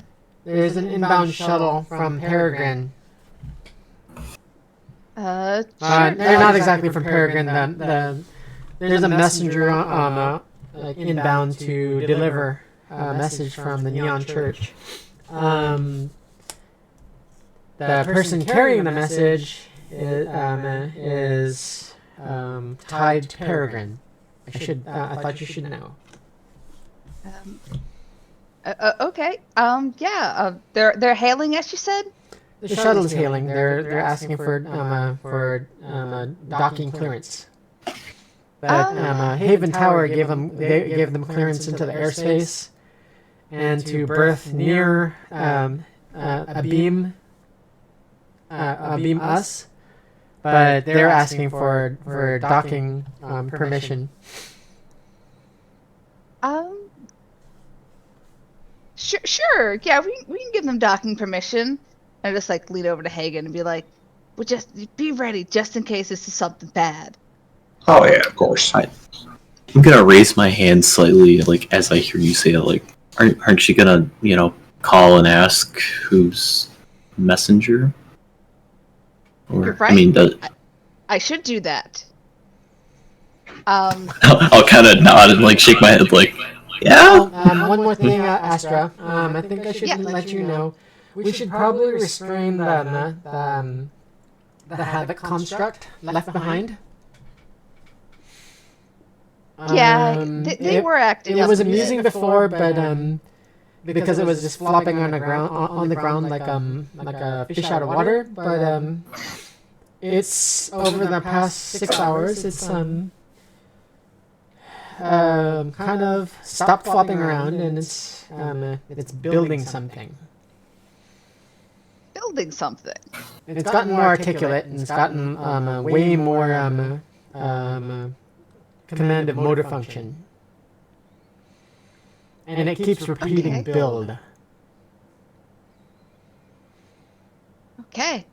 [SPEAKER 2] There's an inbound shuttle from Peregrine.
[SPEAKER 6] Sure.
[SPEAKER 2] They're not exactly from Peregrine. There's a messenger inbound to deliver a message from the Neon Church. The person carrying the message is tied to Peregrine. I thought you should know.
[SPEAKER 6] Okay. Yeah. They're hailing us, you said?
[SPEAKER 2] The shuttle is hailing. They're asking for docking clearance. But Haven Tower gave them clearance into the airspace, and to berth near a beam us. But they're asking for docking permission.
[SPEAKER 6] Sure. Yeah, we can give them docking permission. I just like lean over to Hagen and be like, "Well, just be ready, just in case this is something bad."
[SPEAKER 8] Oh yeah, of course.
[SPEAKER 3] I'm gonna raise my hand slightly, like as I hear you say it. Like, aren't you gonna, call and ask who's messenger? Or,
[SPEAKER 6] You're right.
[SPEAKER 3] I mean,
[SPEAKER 6] I should do that.
[SPEAKER 3] I'll kind of nod and like shake my head, like, Yeah.
[SPEAKER 2] One more thing, Astra. I think I should let you know. We should probably restrain the havoc construct left behind.
[SPEAKER 6] Yeah, they were acting.
[SPEAKER 2] It was amusing before, but because it was just flopping on the ground like a fish out of water. But it's over the past 6 hours. It's kind of stopped flopping around, and it's building something.
[SPEAKER 6] Building something.
[SPEAKER 2] It's gotten more articulate, and it's gotten way more command of motor function. And it keeps repeating build.
[SPEAKER 6] Okay.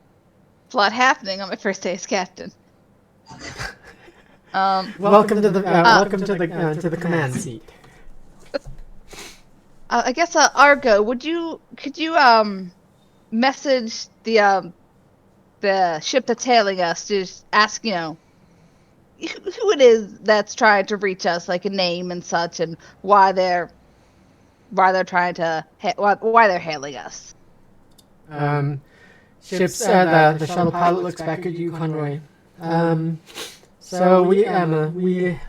[SPEAKER 6] It's a lot happening on my first day as captain.
[SPEAKER 2] Welcome to the command seat.
[SPEAKER 6] I guess Argo, could you message the ship that's hailing us to just ask, who it is that's trying to reach us, like a name and such, and why they're trying to why they're hailing us.
[SPEAKER 2] Ships. The shuttle pilot looks back at you, Conroy. So we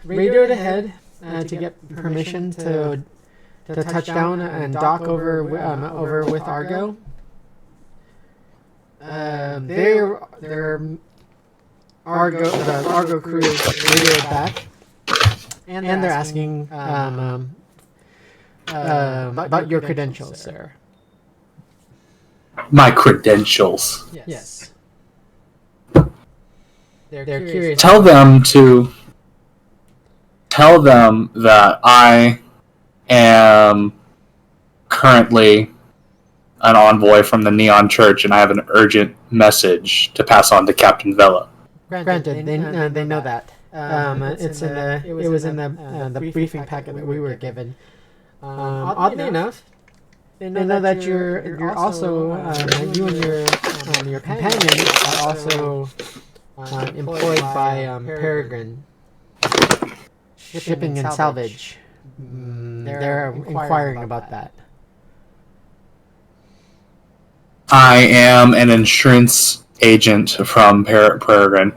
[SPEAKER 2] radioed ahead to get permission to touch down and dock over with Argo. The Argo crew radioed back, and they're asking about your credentials, sir.
[SPEAKER 7] My credentials.
[SPEAKER 2] Yes. They're curious.
[SPEAKER 7] Tell them that I am currently an envoy from the Neon Church, and I have an urgent message to pass on to Captain Vela.
[SPEAKER 2] Granted, they know that. It was in the briefing packet that we were given. Oddly enough, they know that you're also you and your companion are also employed by Peregrine Shipping and Salvage. They're inquiring about that.
[SPEAKER 7] I am an insurance agent from Peregrine,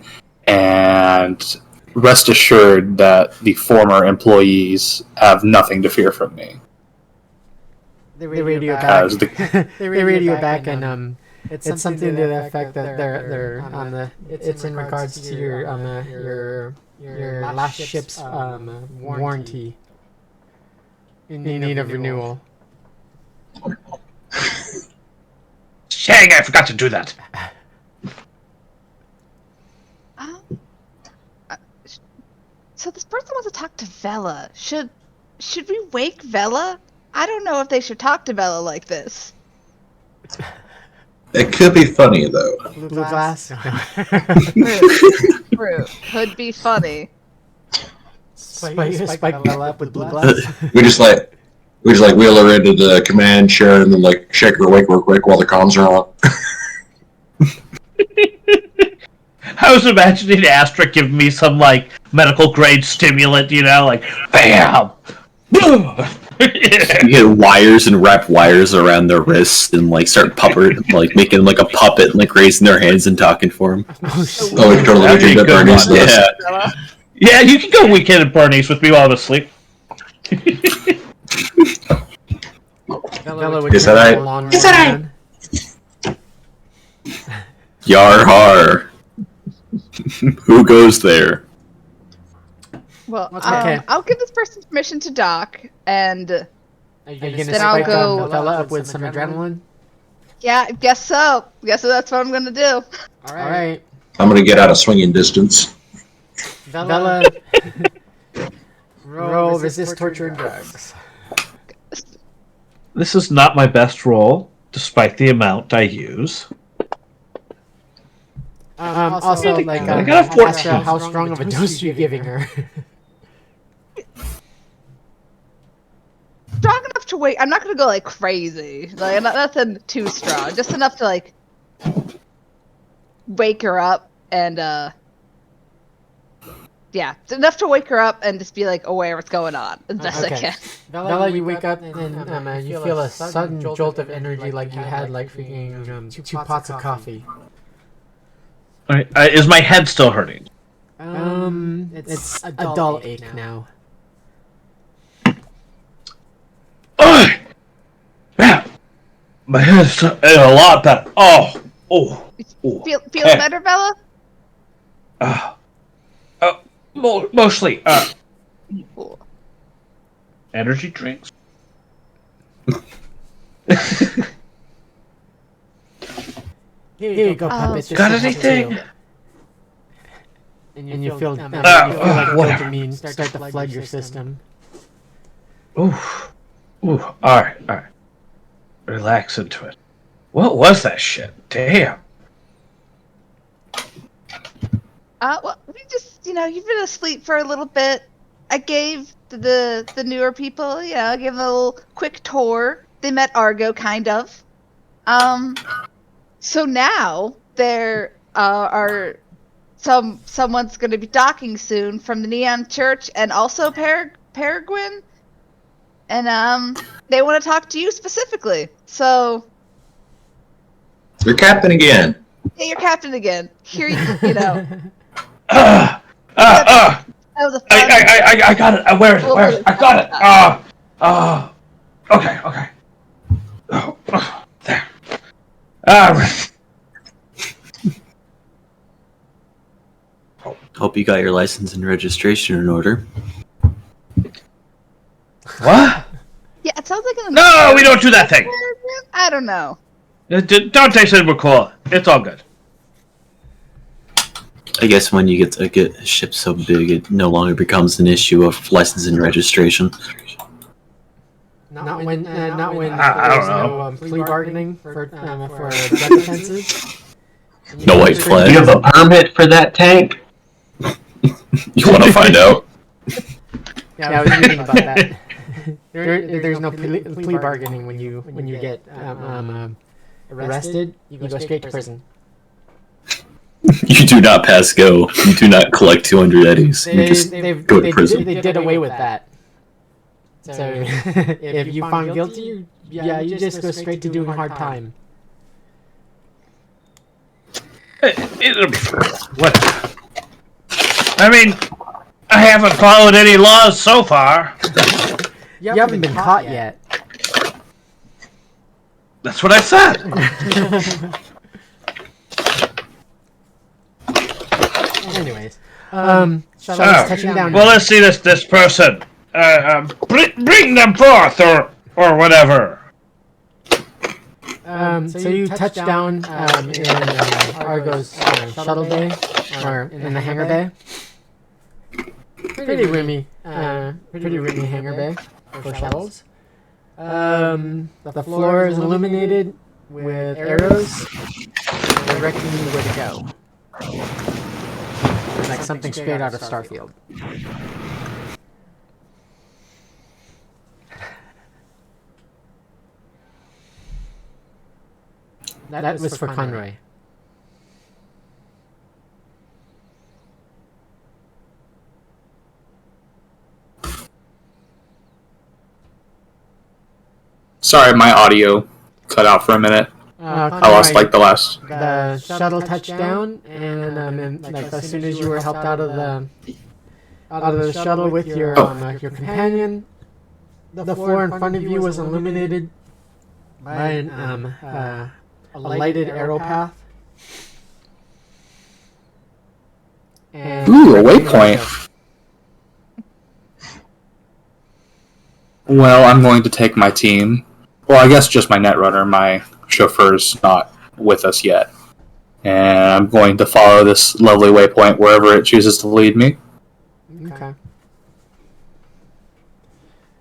[SPEAKER 7] and rest assured that the former employees have nothing to fear from me.
[SPEAKER 2] They radio back. They radio back, and it's something to the effect that they're on the. It's in regards to your last ship's warranty in need of renewal.
[SPEAKER 4] Dang, I forgot to do that.
[SPEAKER 6] So this person wants to talk to Vela. Should we wake Vela? I don't know if they should talk to Vela like this.
[SPEAKER 8] It could be funny though.
[SPEAKER 2] Blue glass.
[SPEAKER 6] True. Could be funny.
[SPEAKER 2] Spike Vela up with blue glass.
[SPEAKER 8] We just wheel her into the command chair and then like shake her awake real quick while the comms are on.
[SPEAKER 4] I was imagining Astra giving me some like medical grade stimulant, like bam.
[SPEAKER 3] You get wires and wrap wires around their wrists and like start making like a puppet and like raising their hands and talking for him.
[SPEAKER 8] Oh, we totally weekend at Bernie's.
[SPEAKER 4] Yeah, you can go weekend at Bernie's with me while I'm asleep.
[SPEAKER 8] Is that right?
[SPEAKER 3] Yar har. Who goes there?
[SPEAKER 6] Well,
[SPEAKER 2] Okay.
[SPEAKER 6] I'll give this person permission to dock, and
[SPEAKER 2] Are you gonna
[SPEAKER 6] then I'll
[SPEAKER 2] spike
[SPEAKER 6] go.
[SPEAKER 2] Vela up with some adrenaline?
[SPEAKER 6] Yeah, guess so. Guess that's what I'm gonna do.
[SPEAKER 2] All right.
[SPEAKER 8] I'm gonna get out of swinging distance.
[SPEAKER 2] Vela. Roll resist torture and drugs.
[SPEAKER 4] This is not my best roll, despite the amount I use.
[SPEAKER 2] Also, like,
[SPEAKER 4] I got a 14.
[SPEAKER 2] how strong of a dose are you giving her?
[SPEAKER 6] Strong enough to wake. I'm not gonna go like crazy. Like nothing too strong. Just enough to like wake her up and yeah, it's enough to wake her up and just be like aware what's going on as best I
[SPEAKER 2] Okay.
[SPEAKER 6] can.
[SPEAKER 2] Bella, you wake up and you feel a sudden jolt of energy like you had like freaking 2 pots of coffee.
[SPEAKER 4] All right, is my head still hurting?
[SPEAKER 2] It's a dull ache now.
[SPEAKER 4] Oh, yeah, my head's a lot better. Oh.
[SPEAKER 6] Feel
[SPEAKER 4] Okay.
[SPEAKER 6] better, Bella?
[SPEAKER 4] Mostly.
[SPEAKER 6] Cool.
[SPEAKER 4] Energy drinks.
[SPEAKER 2] Here you go, puppet.
[SPEAKER 4] Got anything?
[SPEAKER 2] And you feel like dopamine start to flood your system.
[SPEAKER 4] Ooh. All right. Relax into it. What was that shit? Damn.
[SPEAKER 6] Well, we just, you've been asleep for a little bit. I gave the newer people, I gave them a little quick tour. They met Argo, kind of. So now there are someone's going to be docking soon from the Neon Church and also Peregrine, and they want to talk to you specifically. So
[SPEAKER 8] You're captain again.
[SPEAKER 6] yeah, you're captain again. Here,
[SPEAKER 4] That
[SPEAKER 6] was a fun.
[SPEAKER 4] I got it. Where is it? I got it. Okay. There. Right.
[SPEAKER 3] Hope you got your license and registration in order.
[SPEAKER 4] What?
[SPEAKER 6] Yeah, it sounds like
[SPEAKER 4] No, we don't do that thing.
[SPEAKER 6] I don't know.
[SPEAKER 4] Dante said we're cool. It's all good.
[SPEAKER 3] I guess when you get a ship so big, it no longer becomes an issue of license and registration.
[SPEAKER 2] Not when
[SPEAKER 4] I don't
[SPEAKER 2] there's
[SPEAKER 4] know.
[SPEAKER 2] no plea bargaining for drug offenses.
[SPEAKER 3] No white flag.
[SPEAKER 1] You have a permit for that tank?
[SPEAKER 3] You want to find out?
[SPEAKER 2] Yeah, I was reading about that. There's no plea bargaining when you get arrested. You go straight to prison.
[SPEAKER 3] You do not pass go. You do not collect 200 eddies. You just go to prison.
[SPEAKER 2] They did away with that. So if you found guilty, you just go straight to doing hard time.
[SPEAKER 4] It'll be fine. What? I mean, I haven't followed any laws so far.
[SPEAKER 2] You haven't been caught yet.
[SPEAKER 4] That's what I said.
[SPEAKER 2] Anyways, Shuttle touching down.
[SPEAKER 4] Well, let's see this person. Bring them forth, or whatever.
[SPEAKER 2] So you touch down in Argo's shuttle bay, or in the hangar bay. Pretty roomy hangar bay for shuttles. The floor is illuminated with arrows directing you where to go. Like something straight out of Starfield. That was for Conroy.
[SPEAKER 7] Sorry, my audio cut out for a minute. I lost like the last.
[SPEAKER 2] The shuttle touched down, and like as soon as you were helped out of the shuttle with your companion, the floor in front of you was illuminated by a lighted arrow path. And
[SPEAKER 7] Ooh, a waypoint. Well, I'm going to take my team. Well, I guess just my netrunner. My chauffeur's not with us yet. And I'm going to follow this lovely waypoint wherever it chooses to lead me.
[SPEAKER 2] Okay.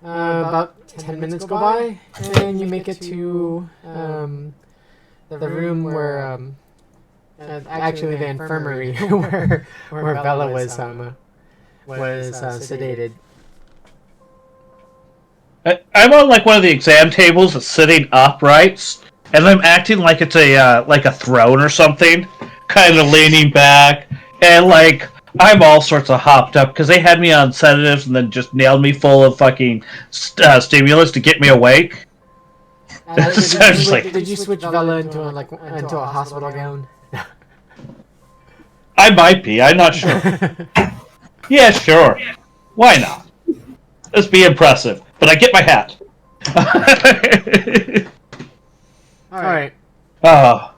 [SPEAKER 2] About 10 minutes go by, and you make it to the room where, actually the infirmary where Bella was sedated.
[SPEAKER 4] I'm on like one of the exam tables that's sitting upright, and I'm acting like it's a throne or something, kind of leaning back, and like I'm all sorts of hopped up because they had me on sedatives and then just nailed me full of fucking stimulus to get me awake.
[SPEAKER 2] Did you switch Vela into a hospital gown?
[SPEAKER 4] I might be. I'm not sure. Yeah, sure. Why not? Let's be impressive. But I get my hat.
[SPEAKER 2] All right.
[SPEAKER 4] Oh.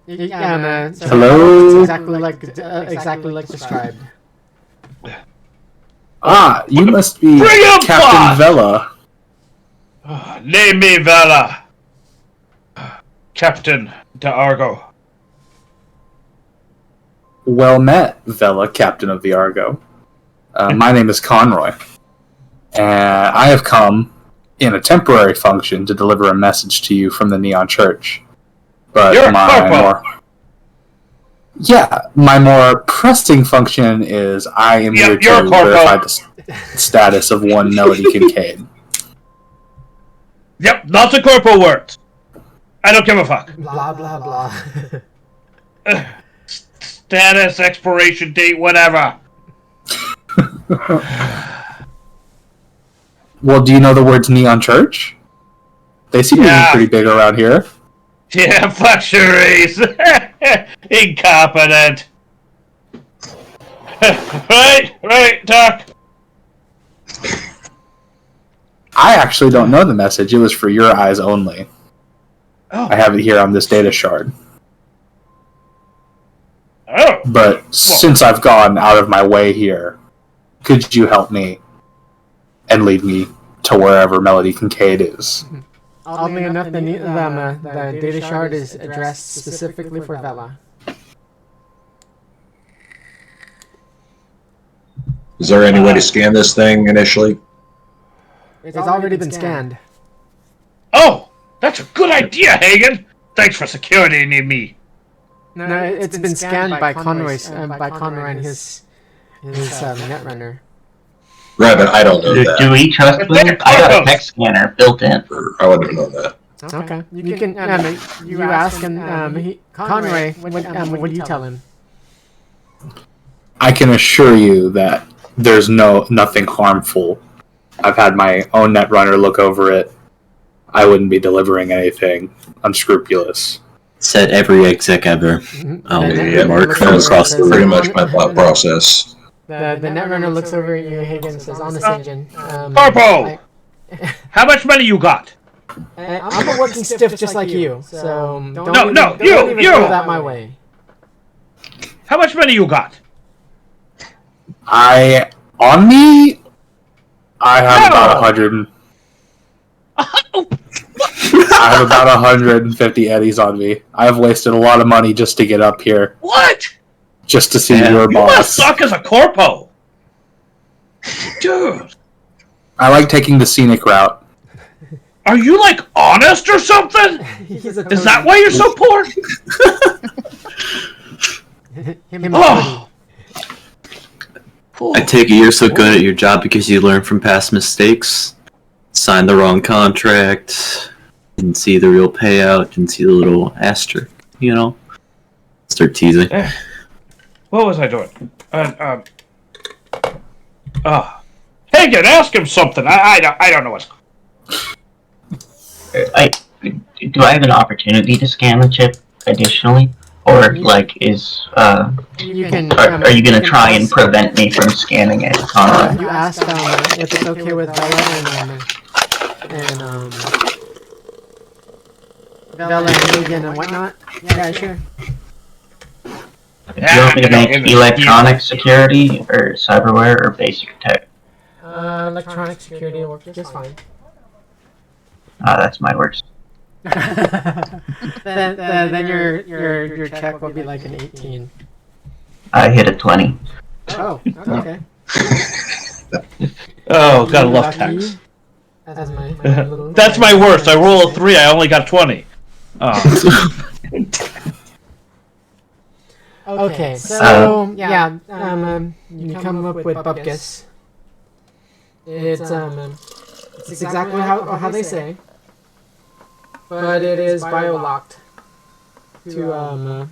[SPEAKER 2] Yeah, man. So
[SPEAKER 7] Hello?
[SPEAKER 2] Exactly like described.
[SPEAKER 7] You must be
[SPEAKER 4] Bring him
[SPEAKER 7] Captain Vela.
[SPEAKER 4] Name me Vela. Captain d'Argo.
[SPEAKER 7] Well met, Vela, Captain of the Argo. My name is Conroy. And I have come in a temporary function to deliver a message to you from the Neon Church. But
[SPEAKER 4] You're
[SPEAKER 7] my more pressing function is I am here to verify the status of one Melody Kincaid.
[SPEAKER 4] Yep, lots of corporal words. I don't give a fuck.
[SPEAKER 2] Blah blah blah.
[SPEAKER 4] Status, expiration date, whatever.
[SPEAKER 7] Well, do you know the words Neon Church? They seem to be pretty big around here.
[SPEAKER 4] Yeah, fluctuaries. Incompetent. right, Doc.
[SPEAKER 7] I actually don't know the message. It was for your eyes only.
[SPEAKER 4] Oh.
[SPEAKER 7] I have it here on this data shard.
[SPEAKER 4] Oh.
[SPEAKER 7] But since I've gone out of my way here, could you help me and lead me to wherever Melody Kincaid is?
[SPEAKER 2] Oddly enough, the data shard is addressed specifically for Vela.
[SPEAKER 8] Is there any way to scan this thing initially?
[SPEAKER 2] It's already been scanned.
[SPEAKER 4] Oh, that's a good idea, Hagen. Thanks for security me.
[SPEAKER 2] No, it's been scanned by Conroy and his netrunner.
[SPEAKER 8] Right, but I don't know that.
[SPEAKER 1] Do we trust them? I got a text scanner built in.
[SPEAKER 8] I wouldn't have known that.
[SPEAKER 2] Okay. You can you ask him. Conroy, what do you tell him?
[SPEAKER 7] I can assure you that there's nothing harmful. I've had my own netrunner look over it. I wouldn't be delivering anything unscrupulous.
[SPEAKER 3] Said every exec ever.
[SPEAKER 8] Yeah, Mark, that's pretty much my thought process.
[SPEAKER 2] The netrunner looks over at you, Hagen, and says, "Honest agent,
[SPEAKER 4] Corpo! How much money you got?"
[SPEAKER 2] I'm a working stiff just like you, so don't even
[SPEAKER 4] you!
[SPEAKER 2] throw that my way."
[SPEAKER 4] How much money you got?
[SPEAKER 7] I have about 100. I have about 150 eddies on me. I have wasted a lot of money just to get up here.
[SPEAKER 4] What?
[SPEAKER 7] Just to see your
[SPEAKER 4] You must
[SPEAKER 7] boss.
[SPEAKER 4] suck as a corpo. Dude.
[SPEAKER 7] I like taking the scenic route.
[SPEAKER 4] Are you, like, honest or something? Is that why you're so poor?
[SPEAKER 3] I take it you're so good at your job because you learn from past mistakes. Signed the wrong contract. Didn't see the real payout. Didn't see the little asterisk. You know. Start teasing.
[SPEAKER 4] What was I doing? Hagen, ask him something. I don't know what's.
[SPEAKER 1] Do I have an opportunity to scan the chip additionally? Or, like, are you going to try and prevent me from scanning it?
[SPEAKER 2] You ask if it's okay with Vela and Vela and Hagen and whatnot. Yeah, sure.
[SPEAKER 1] Do you want me to make electronic security, or cyberware, or basic tech?
[SPEAKER 2] Electronic security will work just fine.
[SPEAKER 1] That's my worst.
[SPEAKER 2] then your check will be like an 18.
[SPEAKER 1] I hit a 20.
[SPEAKER 2] Oh, okay.
[SPEAKER 4] Oh, gotta love tax.
[SPEAKER 2] That's my little...
[SPEAKER 4] That's my worst. I roll a 3, I only got 20. Oh.
[SPEAKER 2] Okay, so yeah, you come up with Bupkis. It's exactly how they say, but it is bio-locked to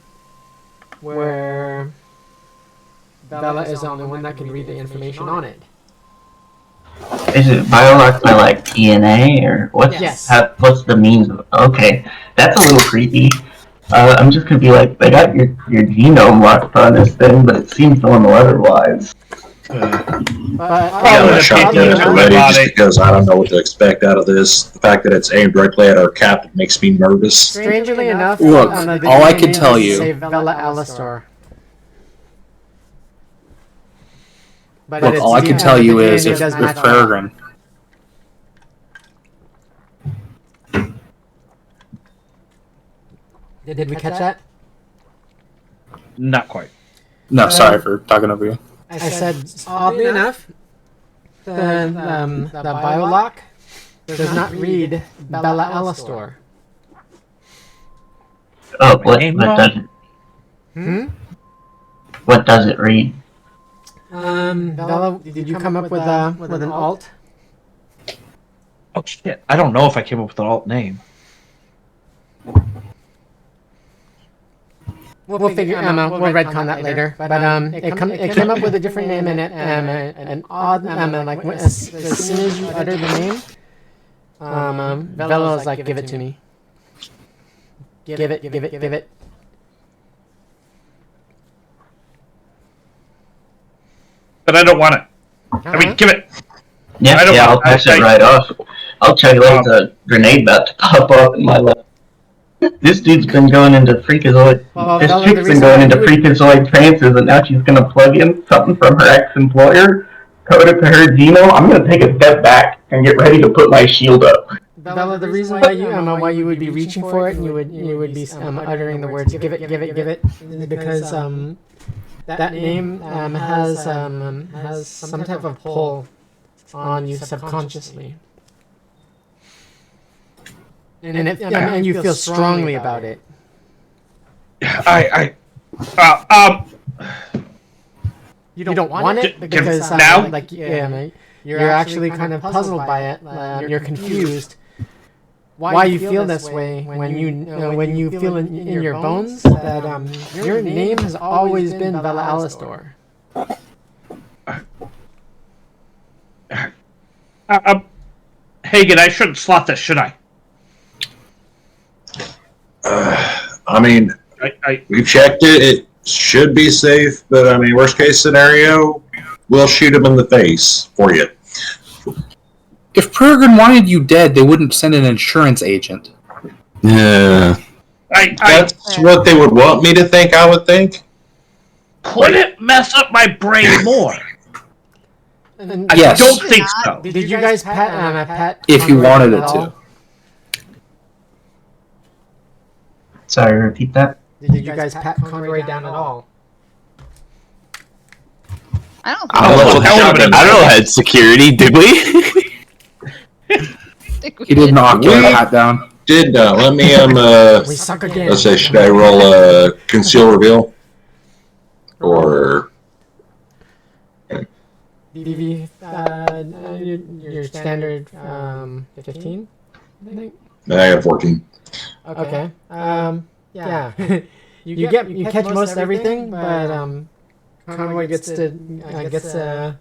[SPEAKER 2] where Bella is the only one that can read the information on it.
[SPEAKER 1] Is it biolocked by like DNA or what's
[SPEAKER 2] Yes.
[SPEAKER 1] what's the means of? Okay, that's a little creepy. I'm just gonna be like, they got your genome locked on this thing, but it seems normal otherwise.
[SPEAKER 2] But
[SPEAKER 8] Yeah, I'm shocked that it's already just because I don't know what to expect out of this. The fact that it's aimed directly at our captain makes me nervous.
[SPEAKER 2] strangely enough,
[SPEAKER 7] Look,
[SPEAKER 2] the
[SPEAKER 7] all I
[SPEAKER 2] DNA
[SPEAKER 7] can tell
[SPEAKER 2] does
[SPEAKER 7] you-
[SPEAKER 2] say Bella Alistor. But
[SPEAKER 7] Look,
[SPEAKER 2] it's
[SPEAKER 7] all I can
[SPEAKER 2] DNA
[SPEAKER 7] tell you
[SPEAKER 2] the
[SPEAKER 7] is
[SPEAKER 2] DNA
[SPEAKER 7] if
[SPEAKER 2] does match that.
[SPEAKER 7] Peregrine.
[SPEAKER 2] Did we catch that?
[SPEAKER 4] Not quite.
[SPEAKER 7] No, sorry for talking over you.
[SPEAKER 2] I said, oddly enough, the biolock does not read Bella Alistor.
[SPEAKER 1] Oh, what
[SPEAKER 4] Name
[SPEAKER 1] does it?
[SPEAKER 2] Hmm?
[SPEAKER 1] What does it read?
[SPEAKER 2] Bella, did you come up with an alt?
[SPEAKER 4] Oh shit! I don't know if I came up with an alt name.
[SPEAKER 2] We'll figure. We'll redcon that later. But it came up with a different name and an odd like as soon as you utter the name, Bella was like, "Give it to me. Give it."
[SPEAKER 4] But I don't want it. I mean, give it.
[SPEAKER 1] Yeah,
[SPEAKER 4] I don't
[SPEAKER 1] I'll
[SPEAKER 4] want-
[SPEAKER 1] pass
[SPEAKER 4] I-
[SPEAKER 1] it right off. I'll tell you later, the grenade about to pop off in my lap. This dude's been going into freakazoid.
[SPEAKER 2] Well,
[SPEAKER 1] This
[SPEAKER 2] Bella,
[SPEAKER 1] chick's
[SPEAKER 2] the
[SPEAKER 1] been
[SPEAKER 2] reason
[SPEAKER 1] going
[SPEAKER 2] why
[SPEAKER 1] into
[SPEAKER 2] you would-
[SPEAKER 1] freakazoid trances, and now she's gonna plug in something from her ex-employer, code it to her genome. I'm gonna take a step back and get ready to put my shield up.
[SPEAKER 2] Bella, the reason why you would be reaching for it and you would be uttering the words "give it" is because that name has some type of pull on you subconsciously, and you feel strongly about it. You don't want it because
[SPEAKER 4] now?
[SPEAKER 2] you're actually kind of puzzled by it. You're confused. Why you feel this way when you feel in your bones that your name has always been Bella Alistor.
[SPEAKER 4] Hagen, I shouldn't slot this, should I?
[SPEAKER 8] I mean, we've checked it. It should be safe, but I mean, worst case scenario, we'll shoot him in the face for you.
[SPEAKER 7] If Peregrine wanted you dead, they wouldn't send an insurance agent.
[SPEAKER 3] Yeah.
[SPEAKER 8] That's what they would want me to think, I would think.
[SPEAKER 4] Could it mess up my brain more? I
[SPEAKER 7] Yes.
[SPEAKER 4] don't think so.
[SPEAKER 2] Did you guys pet
[SPEAKER 7] If you
[SPEAKER 2] Conroy
[SPEAKER 7] wanted
[SPEAKER 2] at
[SPEAKER 7] it
[SPEAKER 2] all?
[SPEAKER 7] to.
[SPEAKER 1] Sorry, repeat that?
[SPEAKER 2] Did you guys pat Conroy down at all?
[SPEAKER 6] I don't
[SPEAKER 3] I don't know.
[SPEAKER 4] That would've been-
[SPEAKER 3] I don't know. Had security, did we?
[SPEAKER 6] think we
[SPEAKER 7] He did knock
[SPEAKER 8] We-
[SPEAKER 7] that down.
[SPEAKER 8] Did let me
[SPEAKER 2] We suck again.
[SPEAKER 8] let's say, should I roll a conceal reveal or
[SPEAKER 2] DV, your standard 15, I think.
[SPEAKER 8] I got 14.
[SPEAKER 2] Okay. Yeah. you catch most everything, but Conroy gets to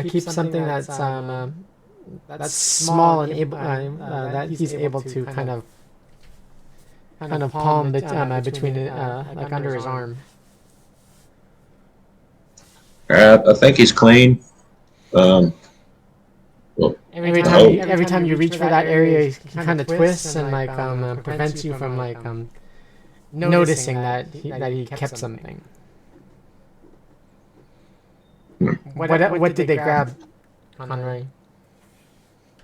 [SPEAKER 2] keep something that's small and able that he's able to kind of palm between like under his arm.
[SPEAKER 8] I think he's clean.
[SPEAKER 2] Every time you reach for that area, he kind of twists and like prevents you from like noticing that he kept something. What did they grab, Conroy?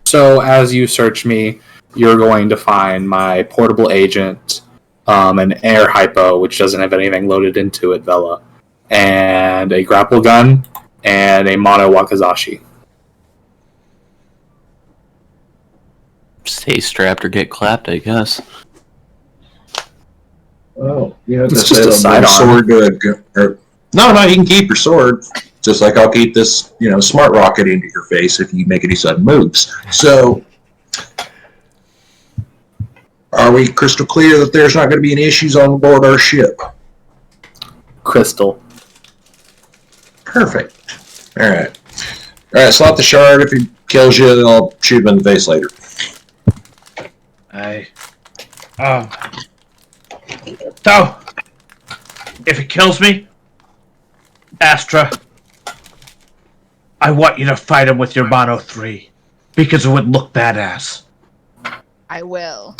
[SPEAKER 7] So as you search me, you're going to find my portable agent, an air hypo, which doesn't have anything loaded into it, Vela, and a grapple gun, and a mono wakizashi.
[SPEAKER 3] Stay strapped or get clapped, I guess.
[SPEAKER 8] Oh, you know,
[SPEAKER 7] It's just a sidearm.
[SPEAKER 8] sword. No, you can keep your sword. Just like I'll keep this, smart rocket into your face if you make any sudden moves. So, are we crystal clear that there's not going to be any issues on board our ship?
[SPEAKER 7] Crystal.
[SPEAKER 8] Perfect. All right. Slot the shard. If he kills you, I'll shoot him in the face later.
[SPEAKER 4] So, if it kills me, Astra, I want you to fight him with your Mono 3, because it would look badass.
[SPEAKER 6] I will.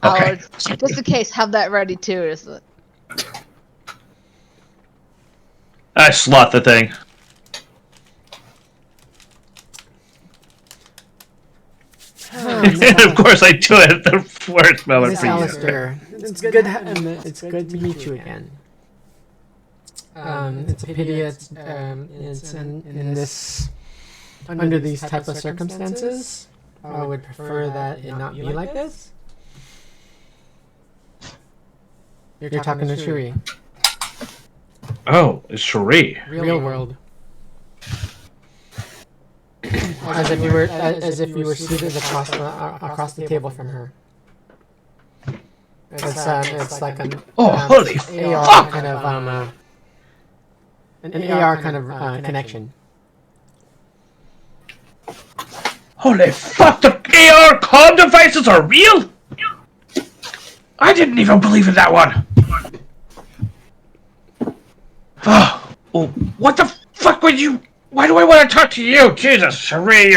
[SPEAKER 4] Okay.
[SPEAKER 6] Just in case, have that ready too.
[SPEAKER 4] I slot the thing. And of course, I do it at the worst moment
[SPEAKER 2] Miss
[SPEAKER 4] for you.
[SPEAKER 2] Alistair, it's good to meet you again. It's a pity it's in this under these type of circumstances. I would prefer that it not be like this. You're talking to Shuri.
[SPEAKER 4] Oh, it's Cherie.
[SPEAKER 2] Real world. As if you were seated across the table from her. It's like an
[SPEAKER 4] holy
[SPEAKER 2] AR
[SPEAKER 4] fuck!
[SPEAKER 2] kind of an AR kind of connection.
[SPEAKER 4] Holy fuck! The AR comm devices are real? I didn't even believe in that one. Oh, what the fuck would you? Why do I want to talk to you? Jesus, Cherie,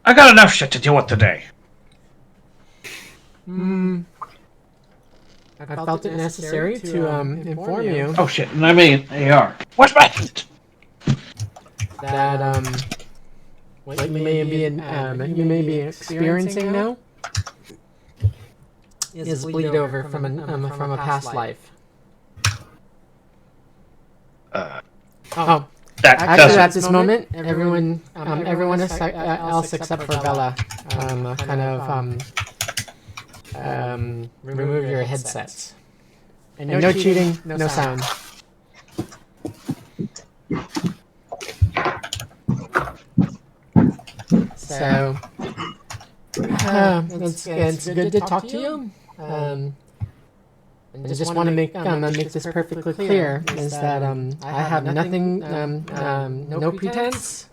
[SPEAKER 4] I got enough shit to deal with today.
[SPEAKER 2] I felt it necessary to inform you
[SPEAKER 4] Oh shit, and I mean AR. What's my...
[SPEAKER 2] that what you may be experiencing now is bleed over from a past life. Actually, at this moment, everyone else except for Bella, remove your headsets. And no cheating, no sound. So, it's good to talk to you. I just want to make this perfectly clear is that I have nothing, no pretense.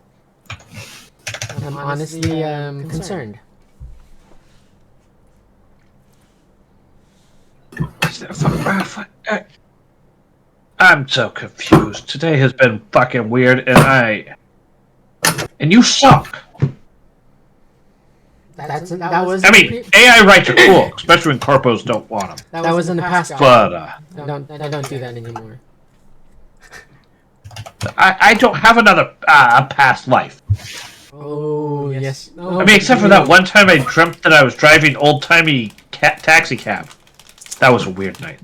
[SPEAKER 2] I'm honestly concerned.
[SPEAKER 4] I'm so confused. Today has been fucking weird, and you suck.
[SPEAKER 2] That was.
[SPEAKER 4] I mean, AI rights are cool, especially when corpos don't want them.
[SPEAKER 2] That was in the past.
[SPEAKER 4] But
[SPEAKER 2] I don't do that anymore.
[SPEAKER 4] I don't have another past life.
[SPEAKER 2] Oh yes.
[SPEAKER 4] I mean, except for that one time I dreamt that I was driving old-timey taxi cab. That was a weird night.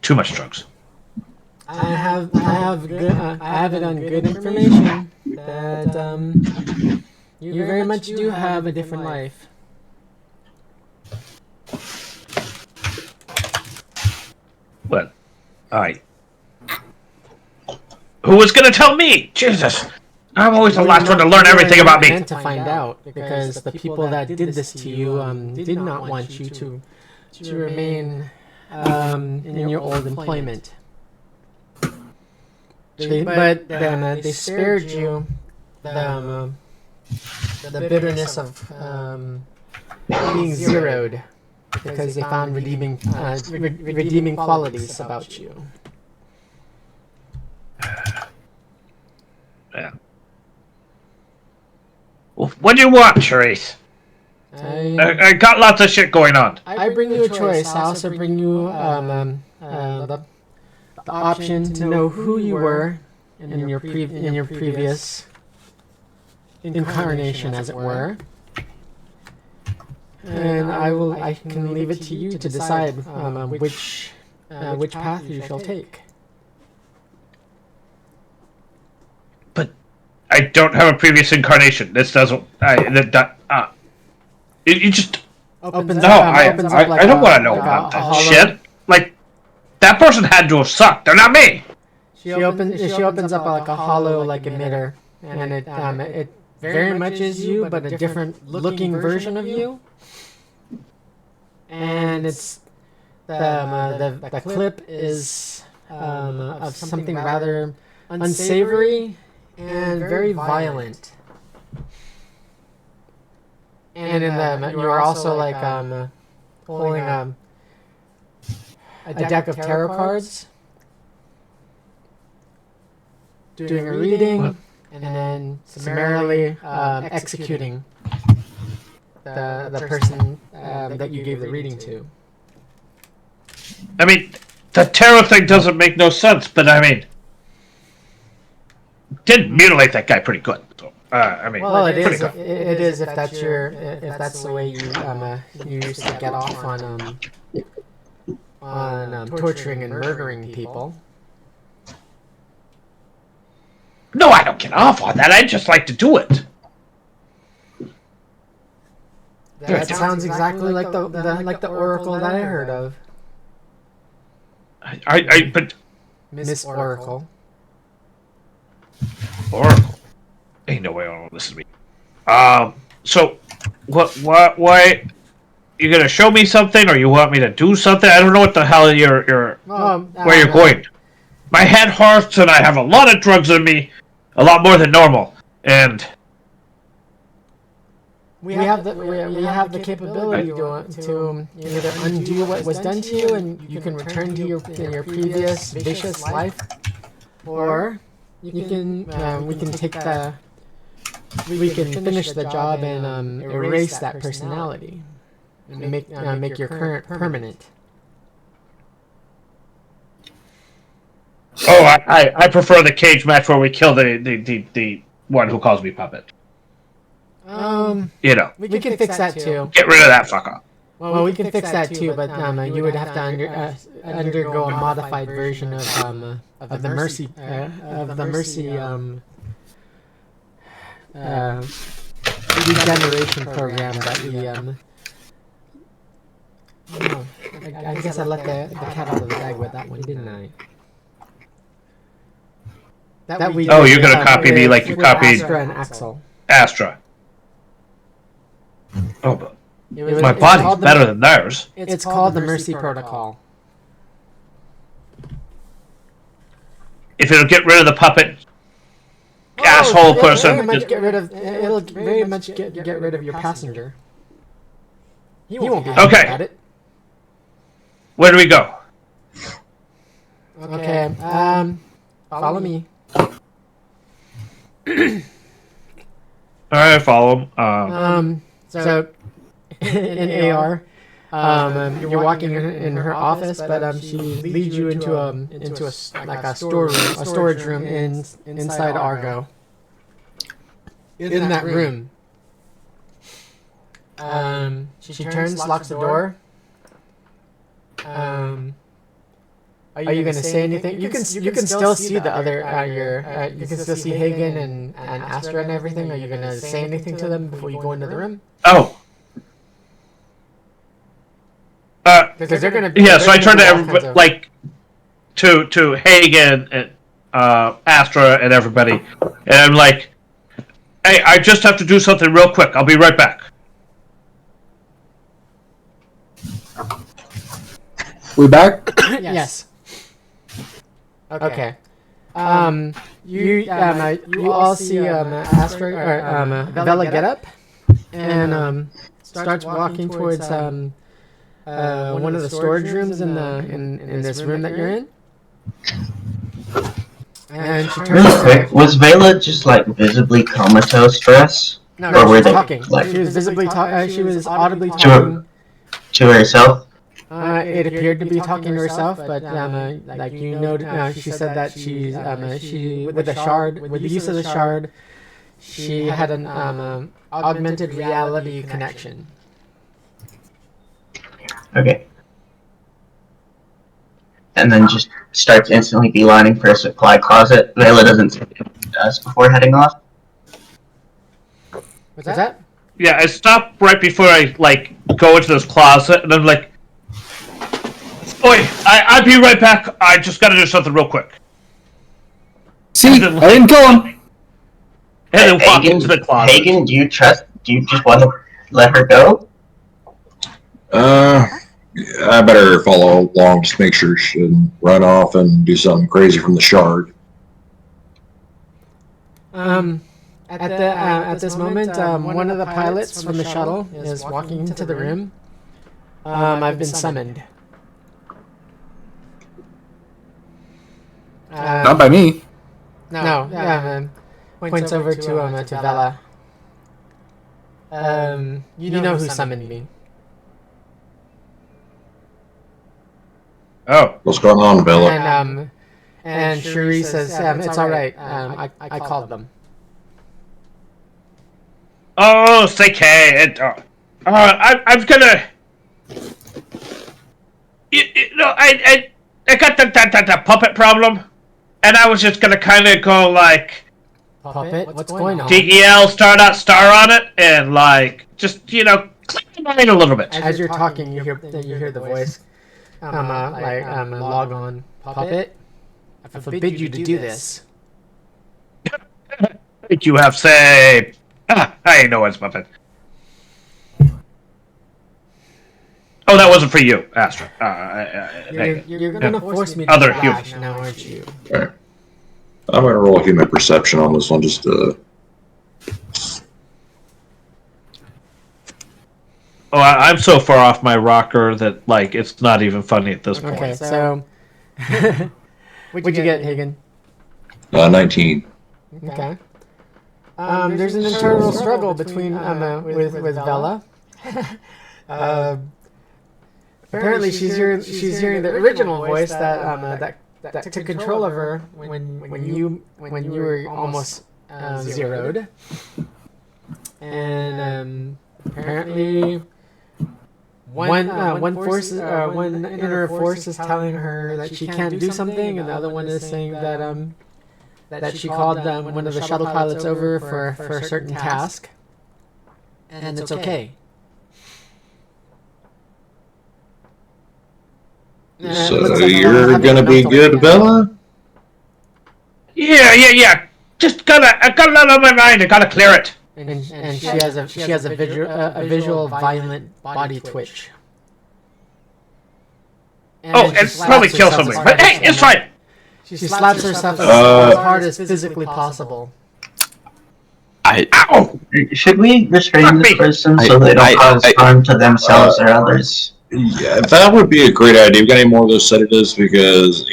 [SPEAKER 4] Too much drugs.
[SPEAKER 2] I have it on good information that you very much do have a different life.
[SPEAKER 4] Well, who was gonna tell me? Jesus, I'm always the last one to learn everything about me.
[SPEAKER 2] To find out, because the people that did this to you did not want you to remain in your old employment. But they spared you the bitterness of being zeroed because they found redeeming qualities about you.
[SPEAKER 4] Yeah. Well, what do you want, Charisse? I got lots of shit going on.
[SPEAKER 2] I bring you a choice. I also bring you the option to know who you were in your previous incarnation, as it were. And I can leave it to you to decide which path you shall take.
[SPEAKER 4] But I don't have a previous incarnation. This doesn't. You just. I don't want to know about that shit. Like, that person had to have sucked. They're not me.
[SPEAKER 2] She opens up like a hollow emitter, and it very much is you, but a different looking version of you. And it's the clip is of something rather unsavory and very violent. And in them, you are also like pulling a deck of tarot cards, doing a reading, and then summarily executing the person that you gave the reading to.
[SPEAKER 4] I mean, the tarot thing doesn't make no sense, but I mean, did mutilate that guy pretty good. So, I mean,
[SPEAKER 2] well, it is.
[SPEAKER 4] good.
[SPEAKER 2] It is if that's the way you used to get off on torturing and murdering people.
[SPEAKER 4] No, I don't get off on that. I just like to do it.
[SPEAKER 2] That sounds exactly like the oracle that I heard of.
[SPEAKER 4] But
[SPEAKER 2] Miss Oracle.
[SPEAKER 4] Oracle. Ain't no way I don't listen to me. So, why? You gonna show me something, or you want me to do something? I don't know what the hell where you're going. My head hurts, and I have a lot of drugs in me, a lot more than normal, and
[SPEAKER 2] we have the capability to either undo what was done to you, and you can return to your previous vicious life, or you can we can finish the job and erase that personality and make your current permanent.
[SPEAKER 4] Oh, I prefer the cage match where we kill the one who calls me puppet. You know,
[SPEAKER 2] we can fix that too.
[SPEAKER 4] Get rid of that fucker.
[SPEAKER 2] Well, we can fix that too, but you would have to undergo a modified version of the mercy regeneration program that we I guess I let the cat out of the bag with that one, didn't I?
[SPEAKER 4] You're gonna copy me like you copied
[SPEAKER 2] Astra and Axel.
[SPEAKER 4] Astra. Oh, but my body's better than theirs.
[SPEAKER 2] It's called the Mercy Protocol.
[SPEAKER 4] If it'll get rid of the puppet asshole person,
[SPEAKER 2] it'll very much get rid of your passenger. He won't be
[SPEAKER 4] okay.
[SPEAKER 2] at it.
[SPEAKER 4] Where do we go?
[SPEAKER 2] Okay. Follow me.
[SPEAKER 4] Alright, follow him.
[SPEAKER 2] So in AR, you're walking in her office, but she leads you into a storage room inside Argo. In that room, she turns, locks the door. Are you gonna say anything? You can still see the other you can still see Hagen and Astra and everything. Are you gonna say anything to them before you go into the room?
[SPEAKER 4] Oh.
[SPEAKER 2] Because they're gonna.
[SPEAKER 4] Yeah, so I turn to everybody, like to Hagen and Astra and everybody, and I'm like, "Hey, I just have to do something real quick. I'll be right back."
[SPEAKER 7] We back?
[SPEAKER 2] Yes. Okay. You all see Astra or Vela get up and starts walking towards one of the storage rooms in this room that you're in. And she turns.
[SPEAKER 1] Really quick, was Vela just like visibly comatose for us?
[SPEAKER 2] No,
[SPEAKER 1] or were
[SPEAKER 2] she was
[SPEAKER 1] they
[SPEAKER 2] talking.
[SPEAKER 1] like
[SPEAKER 2] She was visibly talking. She was audibly talking
[SPEAKER 1] to herself?
[SPEAKER 2] It appeared to be talking to herself, but like you know, she said that she with the use of the shard, she had an augmented reality connection.
[SPEAKER 1] Okay. And then just starts instantly beelining for a supply closet. Vela doesn't say what it does before heading off.
[SPEAKER 2] What's that?
[SPEAKER 4] Yeah, I stopped right before I go into this closet, and I'm like, "Oi, I'll be right back. I just gotta do something real quick."
[SPEAKER 7] See, I didn't kill him.
[SPEAKER 4] And then walk into the closet.
[SPEAKER 1] Hagen, do you just want to let her go?
[SPEAKER 8] I better follow along, just make sure she didn't run off and do something crazy from the shard.
[SPEAKER 2] At this moment, one of the pilots from the shuttle is walking into the room. I've been summoned.
[SPEAKER 7] Not by me.
[SPEAKER 2] No, yeah, points over to Vela. You know who summoned me.
[SPEAKER 4] Oh,
[SPEAKER 8] What's going on, Bella?
[SPEAKER 2] And Cherie says, it's all right. I called them.
[SPEAKER 4] oh, it's okay. I'm gonna. I got the puppet problem, and I was just gonna kind of go like
[SPEAKER 2] Puppet? What's going on?
[SPEAKER 4] DEL star on it, and like just click the line a little bit.
[SPEAKER 2] As you're talking, you hear the voice. Log on. Puppet? I forbid you to do this.
[SPEAKER 4] You have say. I know it's puppet. Oh, that wasn't for you, Astra.
[SPEAKER 2] You're gonna force me to
[SPEAKER 4] Other
[SPEAKER 2] crash
[SPEAKER 4] humans.
[SPEAKER 2] now, aren't you?
[SPEAKER 8] Alright. I'm gonna roll a human perception on this one, just to...
[SPEAKER 4] Oh, I'm so far off my rocker that like it's not even funny at this point.
[SPEAKER 2] Okay, so what'd you get, Hagen?
[SPEAKER 8] 19.
[SPEAKER 2] Okay. There's an internal struggle between with Vela. Apparently, she's hearing the original voice that took control of her when you were almost zeroed, and apparently one inner force is telling her that she can't do something, and the other one is saying that she called one of the shuttle pilots over for a certain task, and it's okay.
[SPEAKER 8] So you're gonna be good, Bella?
[SPEAKER 4] Yeah. Just I got it out of my mind. I gotta clear it.
[SPEAKER 2] And she has a visual violent body twitch.
[SPEAKER 4] And probably kill somebody. But hey, it's fine.
[SPEAKER 2] She slaps herself as hard as physically possible.
[SPEAKER 4] Ow!
[SPEAKER 1] Should we restrain this person so they don't cause harm to themselves or others?
[SPEAKER 8] Yeah, that would be a great idea. We got any more of those sedatives, because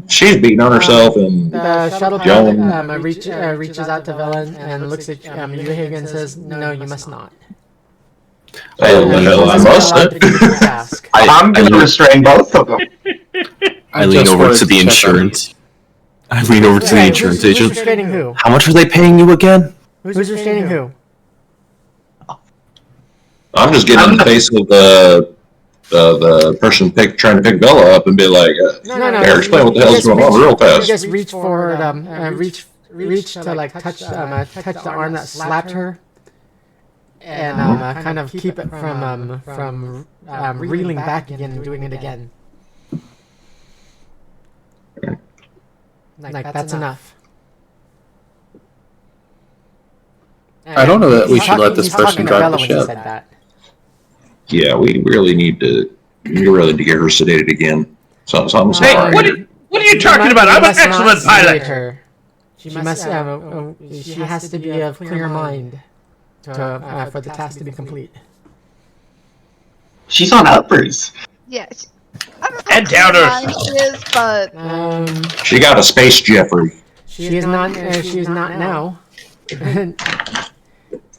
[SPEAKER 8] she's beating on herself, and
[SPEAKER 2] The shuttle pilot reaches out to Vela and looks at you, Hagen, and says, "No, you must not."
[SPEAKER 8] I must have.
[SPEAKER 1] I'm going to restrain both of them.
[SPEAKER 3] I lean over to the insurance. I lean over to the insurance agent.
[SPEAKER 2] Who's restraining who?
[SPEAKER 3] How much are they paying you again?
[SPEAKER 2] Who's restraining who?
[SPEAKER 8] I'm just getting in the face of the person trying to pick Bella up and be like,
[SPEAKER 2] No.
[SPEAKER 8] here, explain what the hell's going on real
[SPEAKER 2] You
[SPEAKER 8] fast.
[SPEAKER 2] just reach forward, reach to like touch the arm that slapped her, and kind of keep it from reeling back again and doing it again. Like that's enough.
[SPEAKER 7] I don't know that we should let this
[SPEAKER 2] He's
[SPEAKER 7] person
[SPEAKER 2] talking to
[SPEAKER 7] drive
[SPEAKER 2] Bella
[SPEAKER 7] the
[SPEAKER 2] when he
[SPEAKER 7] ship.
[SPEAKER 2] said that.
[SPEAKER 8] Yeah, we really need to get her sedated again. Something's
[SPEAKER 4] Hey,
[SPEAKER 8] wrong
[SPEAKER 4] what
[SPEAKER 8] here.
[SPEAKER 4] are you talking about? I'm an excellent pilot.
[SPEAKER 2] She has to be of clear mind for the task to be complete.
[SPEAKER 1] She's on uppers.
[SPEAKER 6] Yes. I don't know
[SPEAKER 4] And
[SPEAKER 6] how
[SPEAKER 4] downers.
[SPEAKER 6] mine is, but
[SPEAKER 8] She got a space Jeffrey.
[SPEAKER 2] She is not. She is not now.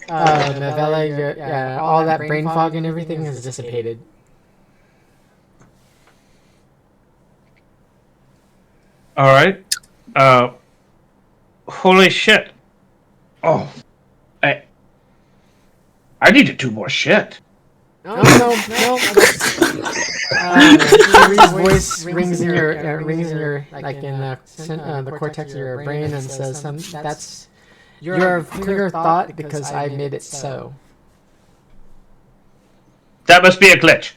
[SPEAKER 2] Novella, all that brain fog and everything has dissipated.
[SPEAKER 4] All right. Holy shit. Oh, I need to do more shit.
[SPEAKER 2] No. Cherie's voice rings in your like in the cortex of your brain and says, "That's your clear thought because I made it so."
[SPEAKER 4] That must be a glitch.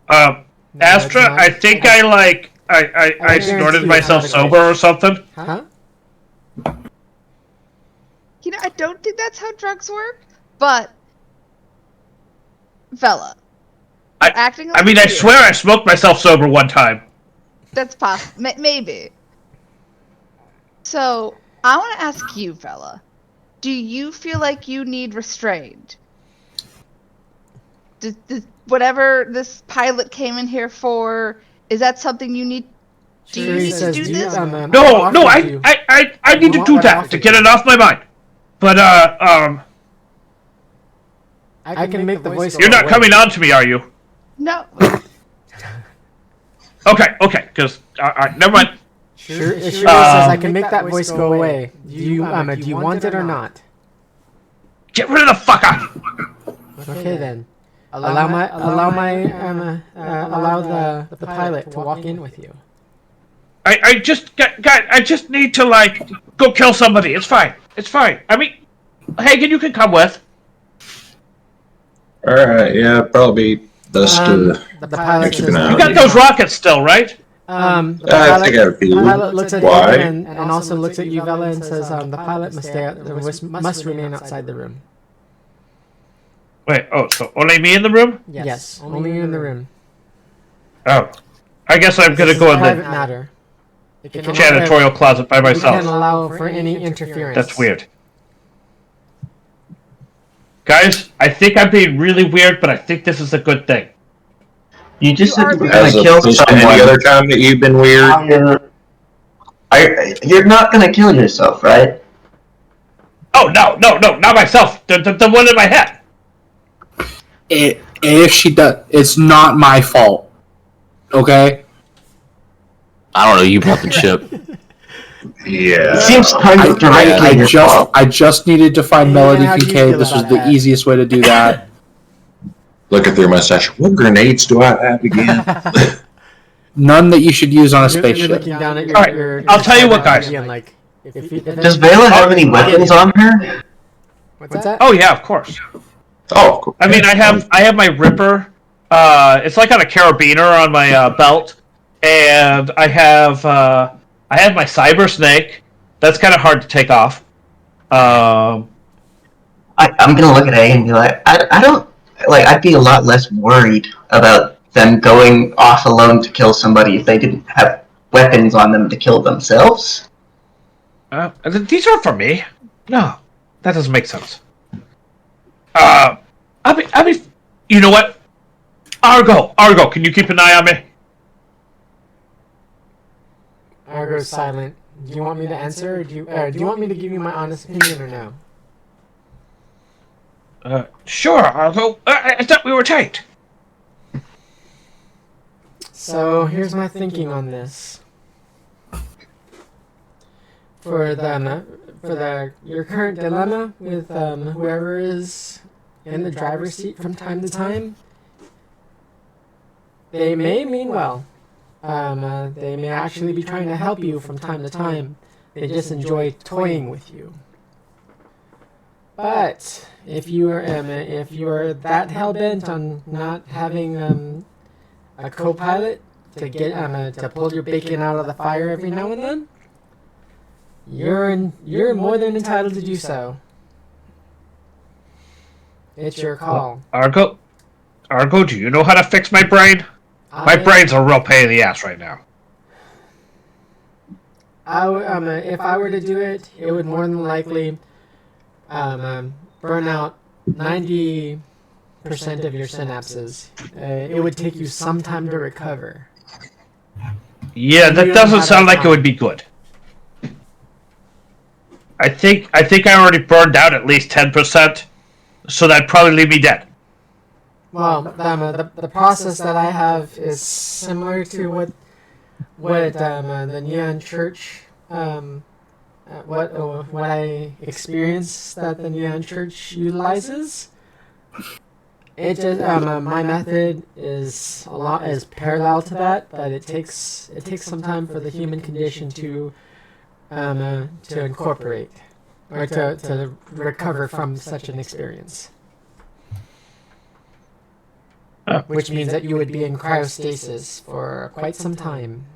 [SPEAKER 4] Astra, I think I snorted myself sober or something.
[SPEAKER 2] Huh?
[SPEAKER 6] you know, I don't think that's how drugs work. But Vela, acting.
[SPEAKER 4] I mean, I swear I smoked myself sober one time.
[SPEAKER 6] That's possible. Maybe. So, I want to ask you, fella. Do you feel like you need restrained? Does whatever this pilot came in here for, is that something you need? Do you need to do this?
[SPEAKER 4] No, I need to do that to get it off my mind. But
[SPEAKER 2] I can make the voice.
[SPEAKER 4] You're not coming on to me, are you?
[SPEAKER 6] No.
[SPEAKER 4] Okay, because never mind.
[SPEAKER 2] Sure says I can make that voice go away. Do you want it or not?
[SPEAKER 4] Get rid of the fucker.
[SPEAKER 2] Okay then. Allow the pilot to walk in with you.
[SPEAKER 4] I just need to like go kill somebody. It's fine. I mean, Hagen, you can come with.
[SPEAKER 8] All right, yeah, probably best to
[SPEAKER 2] The pilot
[SPEAKER 8] keep
[SPEAKER 2] says,
[SPEAKER 8] an eye
[SPEAKER 4] You
[SPEAKER 8] on
[SPEAKER 4] got
[SPEAKER 8] you.
[SPEAKER 4] those rockets still, right?
[SPEAKER 2] the
[SPEAKER 8] I think I have a few.
[SPEAKER 2] pilot looks at
[SPEAKER 8] Why?
[SPEAKER 2] him and also looks at you, Vela, and says, the pilot must remain outside the room.
[SPEAKER 4] Wait. Oh, so only me in the room?
[SPEAKER 2] Yes, only you in the room.
[SPEAKER 4] Oh, I guess I'm gonna
[SPEAKER 2] This is
[SPEAKER 4] go
[SPEAKER 2] a
[SPEAKER 4] in
[SPEAKER 2] private
[SPEAKER 4] the
[SPEAKER 2] matter. It can
[SPEAKER 4] janitorial closet by
[SPEAKER 2] We can't
[SPEAKER 4] myself.
[SPEAKER 2] allow for any interference.
[SPEAKER 4] That's weird. Guys, I think I'm being really weird, but I think this is a good thing.
[SPEAKER 1] You just said you were
[SPEAKER 8] As
[SPEAKER 1] gonna kill
[SPEAKER 8] opposed to
[SPEAKER 1] someone.
[SPEAKER 8] any other time that you've been weird.
[SPEAKER 1] You're not gonna kill yourself, right?
[SPEAKER 4] Oh no, not myself. The one in my head.
[SPEAKER 7] If she does, it's not my fault. Okay?
[SPEAKER 3] I don't know. You brought the chip.
[SPEAKER 8] Yeah.
[SPEAKER 1] It seems kind of directly your fault.
[SPEAKER 7] I just needed to find
[SPEAKER 2] Yeah,
[SPEAKER 7] Melody
[SPEAKER 2] how do you
[SPEAKER 7] PK.
[SPEAKER 2] feel
[SPEAKER 7] This was
[SPEAKER 2] about
[SPEAKER 7] the
[SPEAKER 2] that?
[SPEAKER 7] easiest way to do that.
[SPEAKER 8] Looking through my stash. What grenades do I have again?
[SPEAKER 7] None that you should use on a
[SPEAKER 2] You're
[SPEAKER 7] spaceship.
[SPEAKER 2] looking down at your,
[SPEAKER 4] Alright,
[SPEAKER 2] your
[SPEAKER 4] I'll tell you what, guys.
[SPEAKER 2] and like, if
[SPEAKER 1] Does Vela have any weapons on her?
[SPEAKER 2] What's that?
[SPEAKER 4] Oh yeah, of course.
[SPEAKER 8] Oh, cool.
[SPEAKER 4] I mean, I have my Ripper. It's like on a carabiner on my belt, and I have my Cyber Snake. That's kind of hard to take off.
[SPEAKER 1] I'm gonna look at A and be like, I don't like. I'd be a lot less worried about them going off alone to kill somebody if they didn't have weapons on them to kill themselves.
[SPEAKER 4] These aren't for me. No, that doesn't make sense. I mean, you know what? Argo, can you keep an eye on me?
[SPEAKER 2] Argo's silent. Do you want me to answer, or do you want me to give you my honest opinion, or no?
[SPEAKER 4] Sure, Argo. I thought we were tight.
[SPEAKER 2] So here's my thinking on this. For your current dilemma with whoever is in the driver's seat from time to time, they may mean well. They may actually be trying to help you from time to time. They just enjoy toying with you. But if you are that hell-bent on not having a co-pilot to get to pull your bacon out of the fire every now and then, you're more than entitled to do so. It's your call.
[SPEAKER 4] Argo, do you know how to fix my brain? My brain's a real pain in the ass right now.
[SPEAKER 2] If I were to do it, it would more than likely burn out 90% of your synapses. It would take you some time to recover.
[SPEAKER 4] Yeah, that doesn't sound like it would be good. I think I already burned out at least 10%, so that'd probably leave me dead.
[SPEAKER 2] Well, the process that I have is similar to what the Neon Church what I experienced that the Neon Church utilizes. It just my method is parallel to that, but it takes some time for the human condition to incorporate or to recover from such an experience. Which means that you would be in cryostasis for quite some time.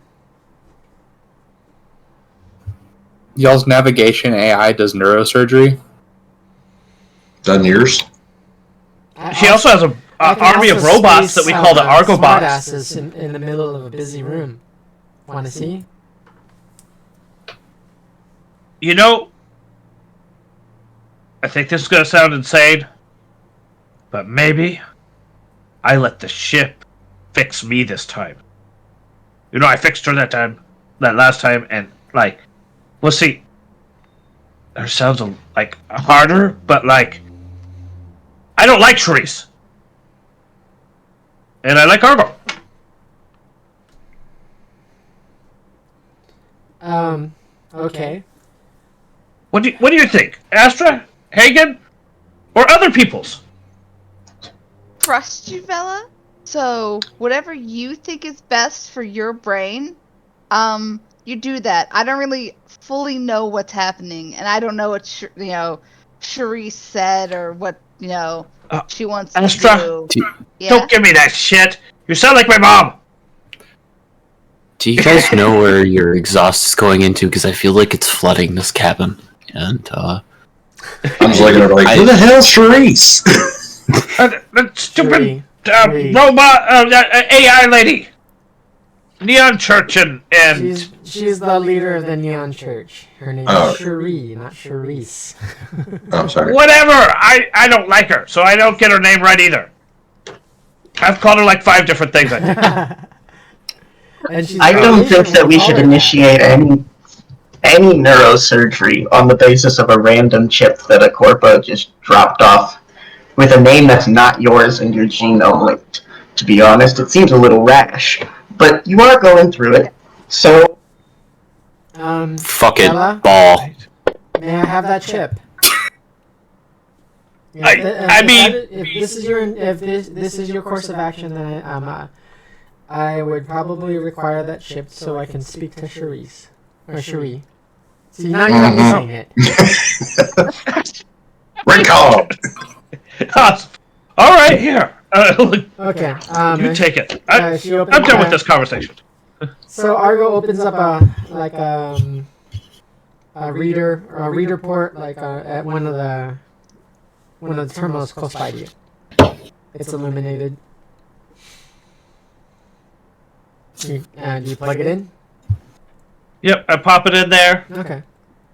[SPEAKER 7] Y'all's navigation AI does neurosurgery.
[SPEAKER 8] Done yours?
[SPEAKER 4] She also has army of robots that we call the Argobots.
[SPEAKER 2] Smartasses in the middle of a busy room. Want to see?
[SPEAKER 4] You know, I think this is going to sound insane, but maybe I let the ship fix me this time. You know, I fixed her that last time, and, like, we'll see. Her sounds, like, harder, but, like, I don't like Charisse. And I like Argo.
[SPEAKER 2] Okay.
[SPEAKER 4] What do you think? Astra? Hagen? Or other people's?
[SPEAKER 6] Trust you, Bella. So whatever you think is best for your brain, you do that. I don't really fully know what's happening, and I don't know what Charisse said or what she wants
[SPEAKER 4] Astra,
[SPEAKER 6] to do. Yeah?
[SPEAKER 4] Don't give me that shit. You sound like my mom.
[SPEAKER 3] Do you guys know where your exhaust is going into? Because I feel like it's flooding this cabin. And,
[SPEAKER 8] I'm just looking at her like, who the hell's Charisse?
[SPEAKER 4] That stupid
[SPEAKER 2] Cherie.
[SPEAKER 4] robot, AI lady. Neon Church and...
[SPEAKER 2] She's the leader of the Neon Church. Her name is Cherie, not Charisse.
[SPEAKER 8] I'm sorry.
[SPEAKER 4] Whatever! I don't like her, so I don't get her name right either. I've called her like 5 different things, I think.
[SPEAKER 1] I don't think that we should initiate any neurosurgery on the basis of a random chip that a corpo just dropped off with a name that's not yours and your genome linked. To be honest, it seems a little rash, but you are going through it, so...
[SPEAKER 3] fuck it,
[SPEAKER 2] Bella?
[SPEAKER 3] ball.
[SPEAKER 2] May I have that chip? If this is your course of action, then I would probably require that chip so I can speak to Charisse. Or Cherie. See, now you're missing it.
[SPEAKER 8] Recall!
[SPEAKER 4] Alright, here.
[SPEAKER 2] Okay.
[SPEAKER 4] You take it. I'm done with this conversation.
[SPEAKER 2] So Argo opens up a reader port at one of the terminals close by to you. It's illuminated. Do you plug it in?
[SPEAKER 4] Yep, I pop it in there.
[SPEAKER 2] Okay.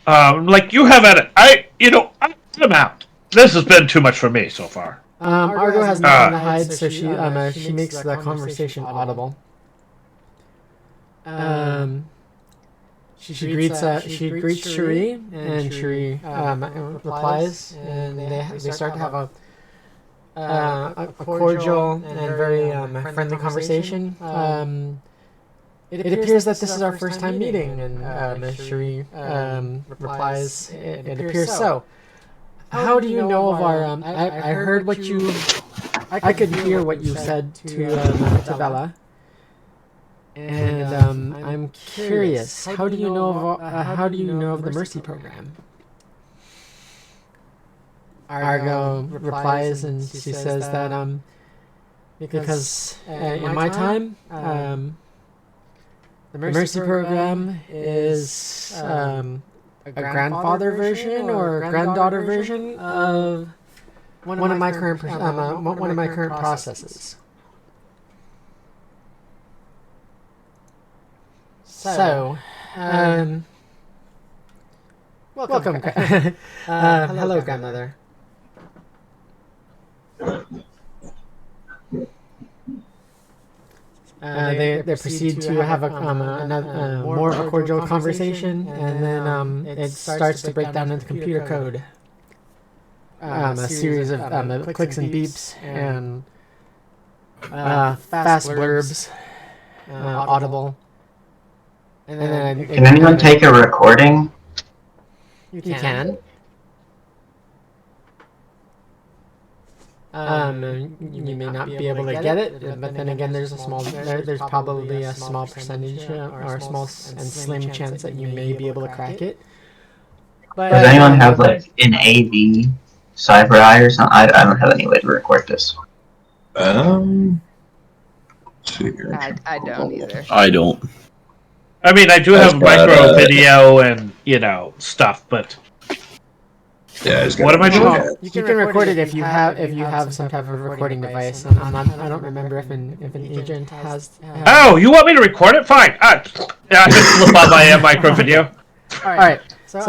[SPEAKER 4] Like you have at it. I'm out. This has been too much for me so far.
[SPEAKER 2] Argo has nothing to hide, so she makes the conversation audible. She greets Cherie, and Cherie replies, and they start to have a cordial and very friendly conversation. It appears that this is our first time meeting, and Cherie replies, it appears so. How do you know of our, I heard what you, I could hear what you said to Bella. And I'm curious, how do you know of the Mercy program? Argo replies, and she says that because in my time, the Mercy program is a grandfather version or a granddaughter version of one of my current processes. So, welcome. Hello, grandmother. They proceed to have more of a cordial conversation, and then it starts to break down into computer code. A series of clicks and beeps and fast blurbs, audible. And then
[SPEAKER 1] Can anyone take a recording?
[SPEAKER 2] You can. You may not be able to get it, but then again, there's probably a small percentage or a small and slim chance that you may be able to crack it.
[SPEAKER 1] Does anyone have like an AV cyber eye or something? I don't have any way to record this.
[SPEAKER 8] Let's see here.
[SPEAKER 6] I don't either.
[SPEAKER 3] I don't.
[SPEAKER 4] I mean, I do have micro video and, stuff, but...
[SPEAKER 8] Yeah, it's
[SPEAKER 4] What am I doing?
[SPEAKER 2] Well, you can record it if you have some type of recording device. I don't remember if an agent has.
[SPEAKER 4] Oh, you want me to record it? Fine. Yeah, I can flip on my micro video.
[SPEAKER 2] All right. So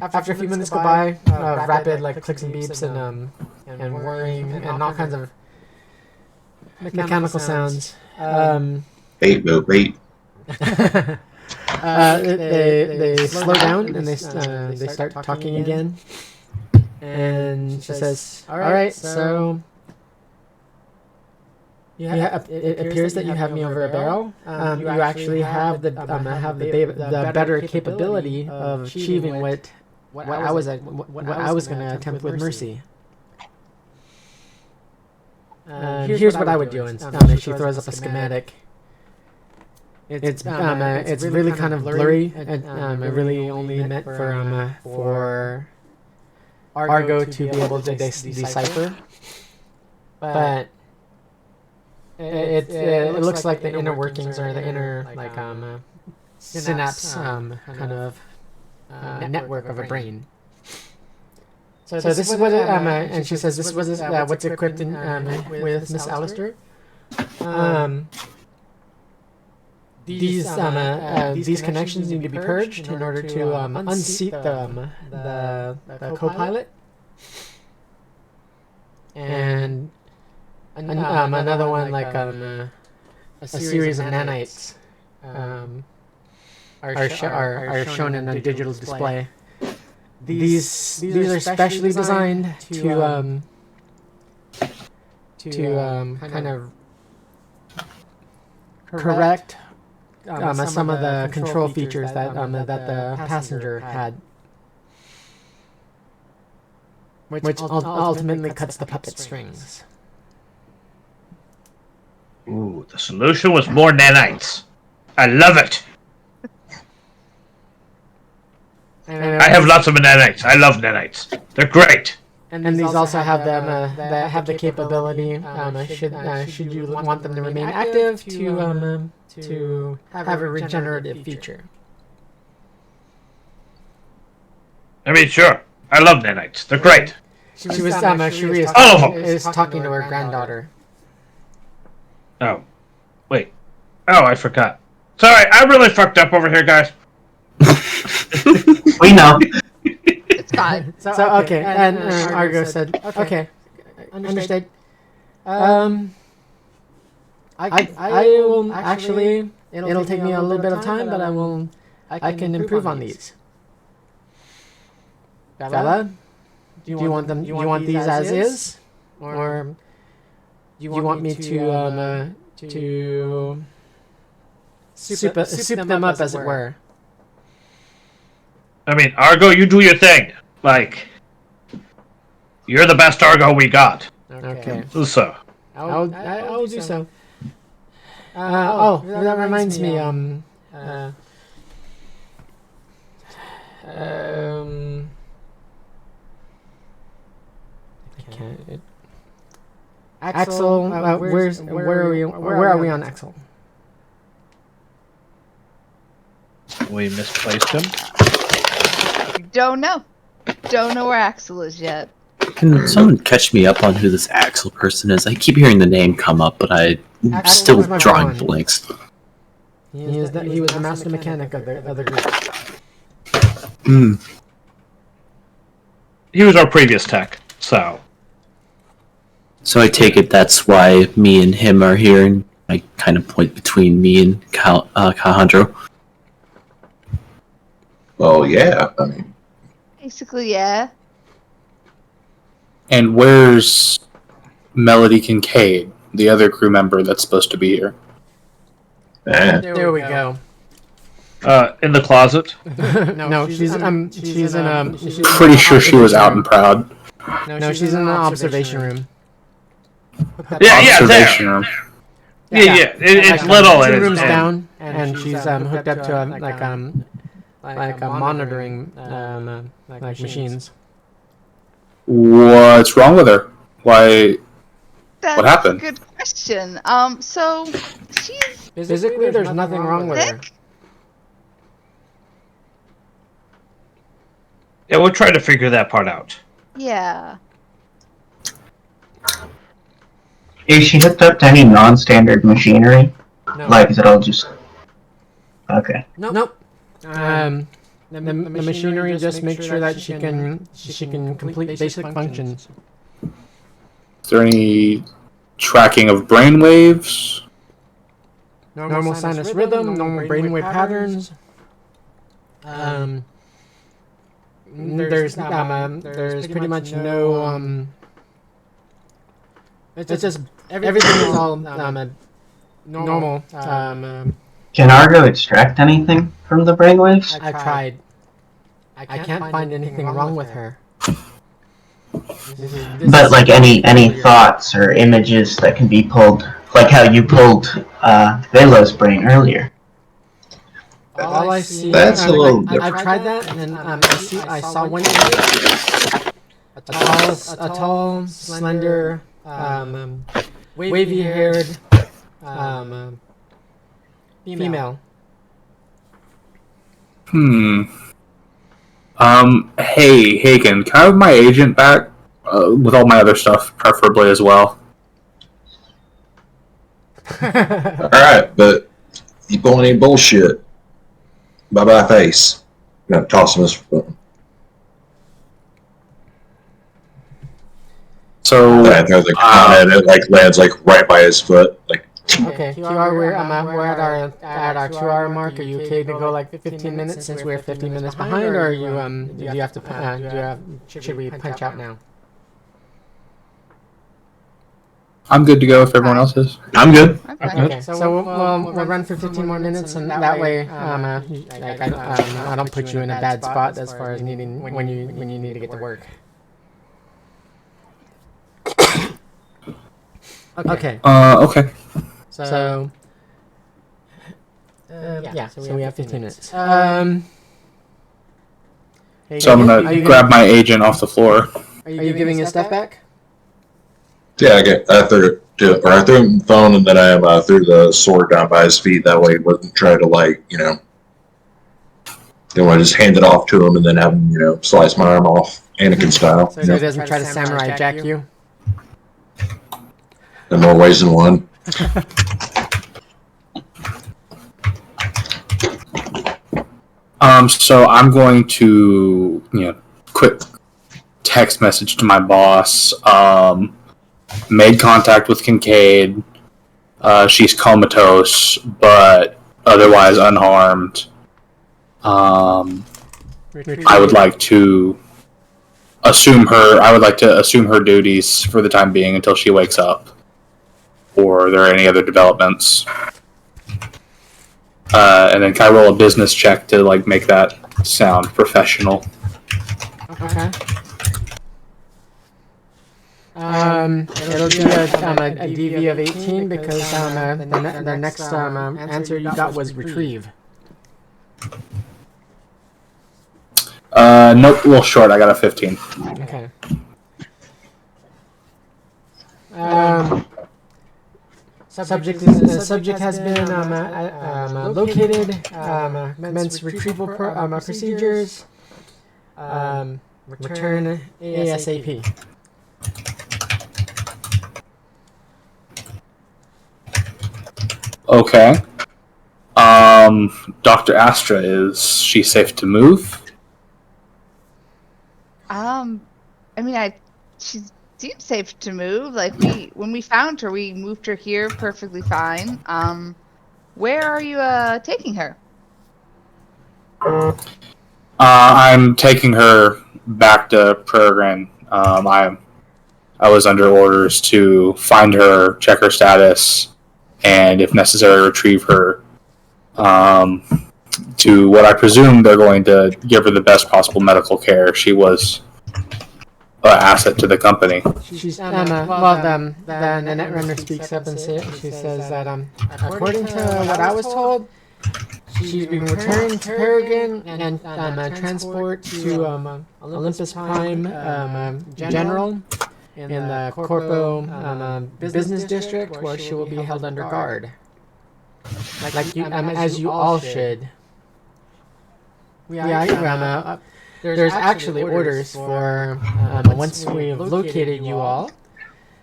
[SPEAKER 2] after a few minutes go by, rapid like clicks and beeps and whirring and all kinds of mechanical sounds.
[SPEAKER 8] Bait, Bill, bait.
[SPEAKER 2] They slow down and they start talking again. And she says, "All right, so it appears that you have me over a barrel. You actually have the better capability of achieving what I was going to attempt with Mercy. Here's what I would do." And she throws up a schematic. It's really kind of blurry and really only meant for Argo to be able to decipher, but it looks like the inner workings or the inner synapse kind of network of a brain. So this is what and she says this was what's equipped with Miss Alistair. These connections need to be purged in order to unseat the co-pilot, and another one like a series of nanites are shown in a digital display. These are specially designed to kind of correct some of the control features that the passenger had, which ultimately cuts the puppet strings.
[SPEAKER 4] Ooh, the solution was more nanites. I love it. I have lots of nanites. I love nanites. They're great.
[SPEAKER 2] And these also have them that have the capability, should you want them to remain active, to have a regenerative feature.
[SPEAKER 4] I mean, sure. I love nanites. They're great.
[SPEAKER 2] She was all of them is talking to her granddaughter.
[SPEAKER 4] Oh, wait. Oh, I forgot. Sorry, I really fucked up over here, guys.
[SPEAKER 1] We know.
[SPEAKER 6] It's fine.
[SPEAKER 2] So okay, and Argo said, "Okay, understood. I will actually. It'll take me a little bit of time, but I can improve on these. Bella, do you want them? You want these as is, or do you want me to soup them up, as it were?"
[SPEAKER 4] I mean, Argo, you do your thing. Like, you're the best Argo we got.
[SPEAKER 2] Okay.
[SPEAKER 4] So.
[SPEAKER 2] I'll do so. That reminds me. Axel, where are we on Axel?
[SPEAKER 4] We misplaced him.
[SPEAKER 6] Don't know. Don't know where Axel is yet.
[SPEAKER 3] Can someone catch me up on who this Axel person is? I keep hearing the name come up, but I'm still drawing blanks.
[SPEAKER 2] He was the master mechanic of the group.
[SPEAKER 4] He was our previous tech, so.
[SPEAKER 3] So I take it that's why me and him are here, and I kind of point between me and Alejandro.
[SPEAKER 8] Well, yeah. I mean,
[SPEAKER 6] Basically, yeah.
[SPEAKER 7] And where's Melody Kincaid, the other crew member that's supposed to be here?
[SPEAKER 2] There we go.
[SPEAKER 4] In the closet.
[SPEAKER 2] No, she's in
[SPEAKER 7] Pretty sure she was out and proud.
[SPEAKER 2] No, she's in the observation room.
[SPEAKER 4] Yeah,
[SPEAKER 7] Observation
[SPEAKER 4] there.
[SPEAKER 7] room.
[SPEAKER 4] Yeah. It's little.
[SPEAKER 2] Two
[SPEAKER 4] And
[SPEAKER 2] rooms
[SPEAKER 4] it's
[SPEAKER 2] down, and she's hooked up to a monitoring machines.
[SPEAKER 7] What's wrong with her? Why?
[SPEAKER 6] That's
[SPEAKER 7] What happened?
[SPEAKER 6] a good question. So she's
[SPEAKER 2] Physically, there's nothing wrong with her.
[SPEAKER 6] sick.
[SPEAKER 4] Yeah, we'll try to figure that part out.
[SPEAKER 6] Yeah.
[SPEAKER 1] Is she hooked up to any non-standard machinery?
[SPEAKER 2] No.
[SPEAKER 1] Like, is it all just... Okay.
[SPEAKER 2] Nope. The machinery just makes sure that she can complete basic functions.
[SPEAKER 7] Is there any tracking of brainwaves?
[SPEAKER 2] Normal sinus rhythm, normal brainwave patterns. There's pretty much no it's just everything is all normal.
[SPEAKER 1] Can Argo extract anything from the brainwaves?
[SPEAKER 2] I tried. I can't find anything wrong with her.
[SPEAKER 1] But like any thoughts or images that can be pulled, like how you pulled Velo's brain earlier.
[SPEAKER 2] All I see.
[SPEAKER 8] That's a little
[SPEAKER 2] I've tried that, and then I saw one image. A tall, slender, wavy-haired female.
[SPEAKER 7] Hey, Hagen, can I have my agent back? With all my other stuff, preferably as well.
[SPEAKER 8] Alright, but you pulling any bullshit. Bye-bye face. I'm gonna toss him his phone.
[SPEAKER 7] So,
[SPEAKER 8] There's like a comment, it like lands like right by his foot. Like
[SPEAKER 2] Okay, QR, we're at our 2-hour mark. Are you okay to go like 15 minutes since we're 15 minutes behind, or are you do you have to should we punch out now?
[SPEAKER 7] I'm good to go if everyone else is.
[SPEAKER 8] I'm good.
[SPEAKER 2] Okay, so we'll run for 15 more minutes, and that way, I don't put you in a bad spot as far as needing when you need to get to work. Okay.
[SPEAKER 7] Okay.
[SPEAKER 2] So we have 15 minutes.
[SPEAKER 7] So I'm gonna grab my agent off the floor.
[SPEAKER 2] Are you giving his stuff back?
[SPEAKER 8] Yeah, I threw him the phone and then I threw the sword down by his feet. That way he wasn't trying to didn't want to just hand it off to him and then have him, slice my arm off, Anakin style.
[SPEAKER 2] So he doesn't try to samurai jack you?
[SPEAKER 8] In more ways than one.
[SPEAKER 7] So I'm going to, quick text message to my boss. Made contact with Kincaid. She's comatose, but otherwise unharmed. I would like to assume her duties for the time being until she wakes up. Or are there any other developments? And then can I roll a business check to make that sound professional?
[SPEAKER 2] Okay. It'll be a DV of 18 because the next answer you got was retrieve.
[SPEAKER 7] Nope, a little short. I got a 15.
[SPEAKER 2] Okay. Subject has been located. Commence retrieval procedures. Return ASAP.
[SPEAKER 7] Okay. Dr. Astra, is she safe to move?
[SPEAKER 6] She seems safe to move. When we found her, we moved her here perfectly fine. Where are you taking her?
[SPEAKER 7] I'm taking her back to Peregrine. I was under orders to find her, check her status, and if necessary, retrieve her. To what I presume they're going to give her the best possible medical care. She was an asset to the company.
[SPEAKER 2] She's the netrunner speaks up and she says that according to what I was told, she's been returned to Peregrine and transport to Olympus Prime General in the Corpo Business District, where she will be held under guard. As you all should. there's actually orders for once we've located you all,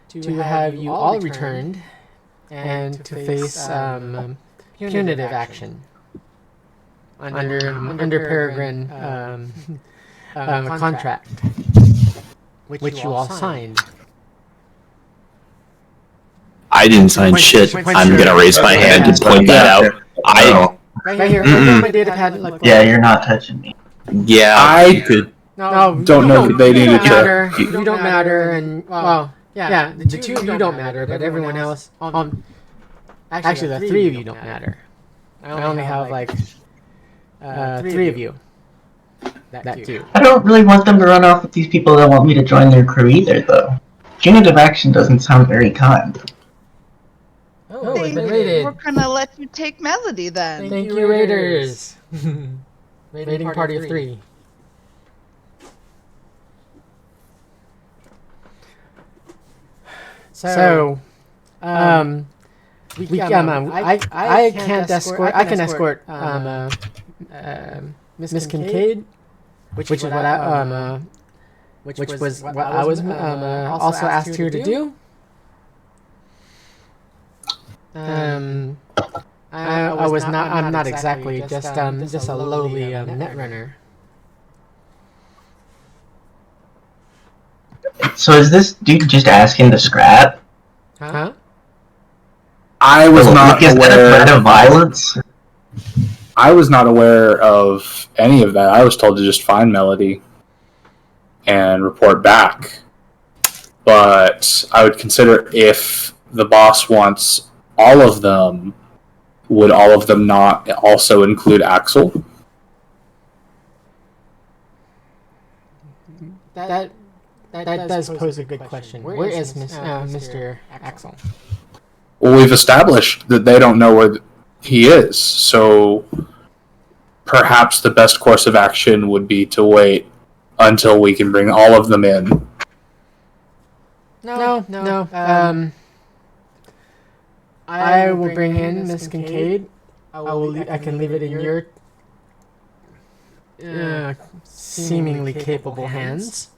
[SPEAKER 2] to have you all returned and to face punitive action under Peregrine contract, which you all signed.
[SPEAKER 3] I didn't sign shit. I'm gonna raise my hand and point that out.
[SPEAKER 2] Right here. My data pad.
[SPEAKER 1] Yeah, you're not touching me.
[SPEAKER 3] Yeah, you could.
[SPEAKER 2] No,
[SPEAKER 7] Don't know that they needed to.
[SPEAKER 2] You don't matter, and well, yeah, the two of you don't matter, but everyone else. Actually, the three of you don't matter. I only have like 3 of you. That do.
[SPEAKER 1] I don't really want them to run off with these people that want me to join their crew either, though. Punitive action doesn't sound very kind.
[SPEAKER 2] Oh, we've been raided.
[SPEAKER 6] We're gonna let you take Melody then.
[SPEAKER 2] Thank you, Raiders. Raiding party of 3. So, I can't escort. I can escort Miss Kincaid, which was what I was also asked here to do. I'm not exactly just a lowly net runner.
[SPEAKER 1] So is this dude just asking to scrap?
[SPEAKER 2] Huh?
[SPEAKER 7] I was not
[SPEAKER 1] Is that a
[SPEAKER 7] aware
[SPEAKER 1] threat of violence?
[SPEAKER 7] I was not aware of any of that. I was told to just find Melody and report back. But I would consider, if the boss wants all of them, would all of them not also include Axel?
[SPEAKER 2] That does pose a good question. Where is Mr. Axel?
[SPEAKER 7] Well, we've established that they don't know where he is, so perhaps the best course of action would be to wait until we can bring all of them in.
[SPEAKER 2] No. I will bring in Miss Kincaid. I can leave it in your seemingly capable hands.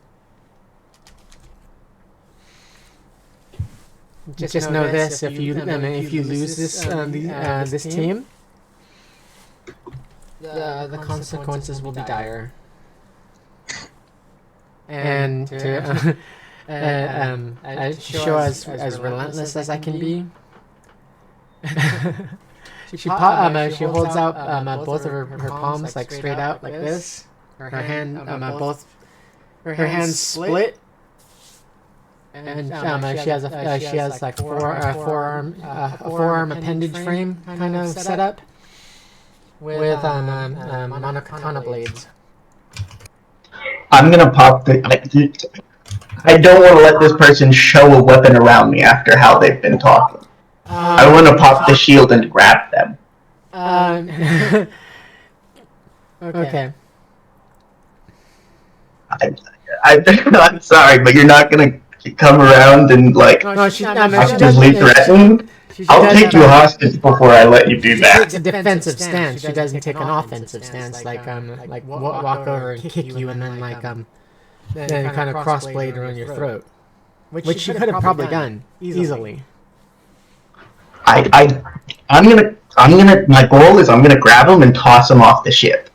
[SPEAKER 2] Just know this: if you lose this team, the consequences will be dire. And to show as relentless as I can be, she holds out both of her palms like straight out like this. Her hands split. And she has like forearm appendage frame kind of set up with monokatana blades.
[SPEAKER 1] I'm gonna pop the. I don't want to let this person show a weapon around me after how they've been talking. I want to pop the shield and grab them.
[SPEAKER 2] Okay.
[SPEAKER 1] I'm sorry, but you're not gonna come around and actively threaten. I'll take you hostage before I let you do
[SPEAKER 2] She
[SPEAKER 1] that.
[SPEAKER 2] takes a defensive stance. She doesn't take an offensive stance, like walk over and kick you and then then kind of crossblade around your throat, which she could have probably done easily.
[SPEAKER 1] I'm gonna. My goal is I'm gonna grab him and toss him off the ship.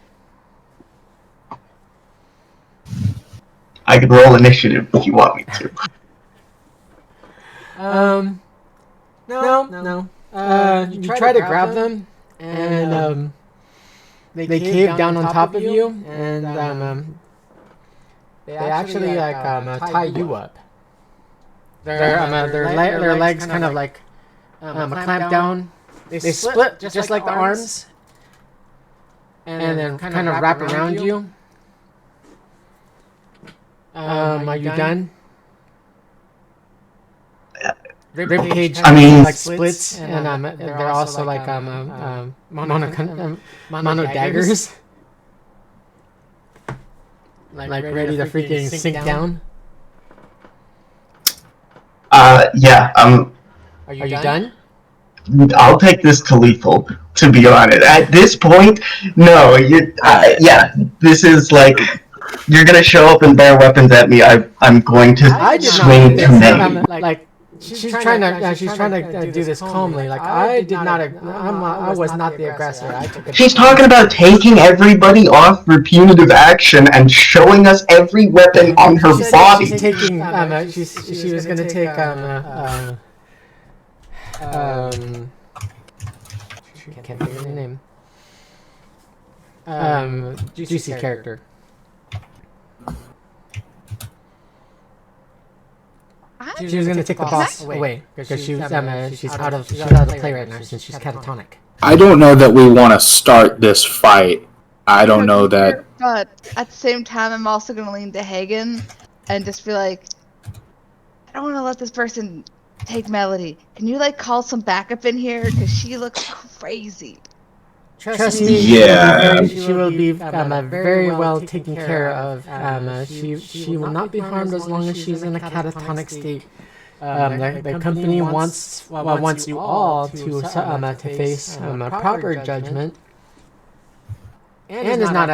[SPEAKER 1] I could roll initiative if you want me to.
[SPEAKER 2] No. You try to grab them, and they cave down on top of you, and they actually tie you up. Their legs kind of clamp down. They split just like the arms, and then kind of wrap around you. Are you done? Ribcage splits, and they're also mono daggers, ready to freaking sink down.
[SPEAKER 1] Yeah.
[SPEAKER 2] Are you done?
[SPEAKER 1] I'll take this to lethal. To be honest, at this point, no. Yeah, this is like you're gonna show up and bear weapons at me, I'm going to swing command.
[SPEAKER 2] She's trying to do this calmly. Like I was not the aggressor.
[SPEAKER 1] She's talking about taking everybody off for punitive action and showing us every weapon on her body.
[SPEAKER 2] She's taking. She was gonna take. Can't think of her name. Juicy character. She was gonna take the boss away because she's out of play right now since she's catatonic.
[SPEAKER 7] I don't know that we want to start this fight. I don't know that.
[SPEAKER 6] But at the same time, I'm also gonna lean to Hagen and just be like, I don't want to let this person take Melody. Can you call some backup in here because she looks crazy.
[SPEAKER 2] Trust me.
[SPEAKER 8] Yeah.
[SPEAKER 2] She will be very well taken care of. She will not be harmed as long as she's in a catatonic state. The company wants you all to face proper judgment, and is not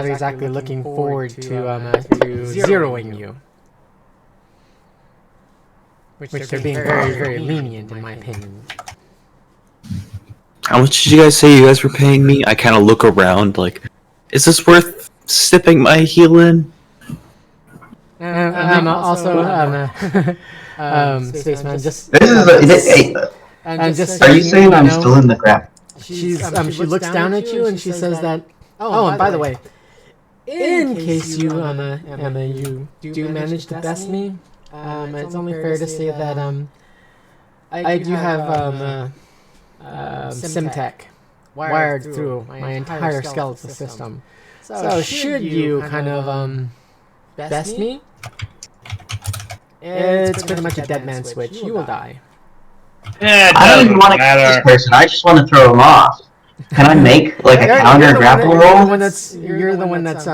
[SPEAKER 2] exactly looking forward to zeroing you. Which they're being very lenient in my opinion.
[SPEAKER 3] How much did you guys say you guys were paying me? I kind of look around like, is this worth sipping my heel in?
[SPEAKER 2] Also, Spaceman, just...
[SPEAKER 1] Are you saying I'm still in the crap?
[SPEAKER 2] She looks down at you and she says that, oh, and by the way, in case you, you do manage to best me, it's only fair to say that, I do have, Simtech wired through my entire skeletal system. So should you kind of best me, it's pretty much a dead man switch. You will die.
[SPEAKER 1] I don't even want to kill this person. I just want to throw him off. Can I make a counter grapple roll?
[SPEAKER 2] You're the one that's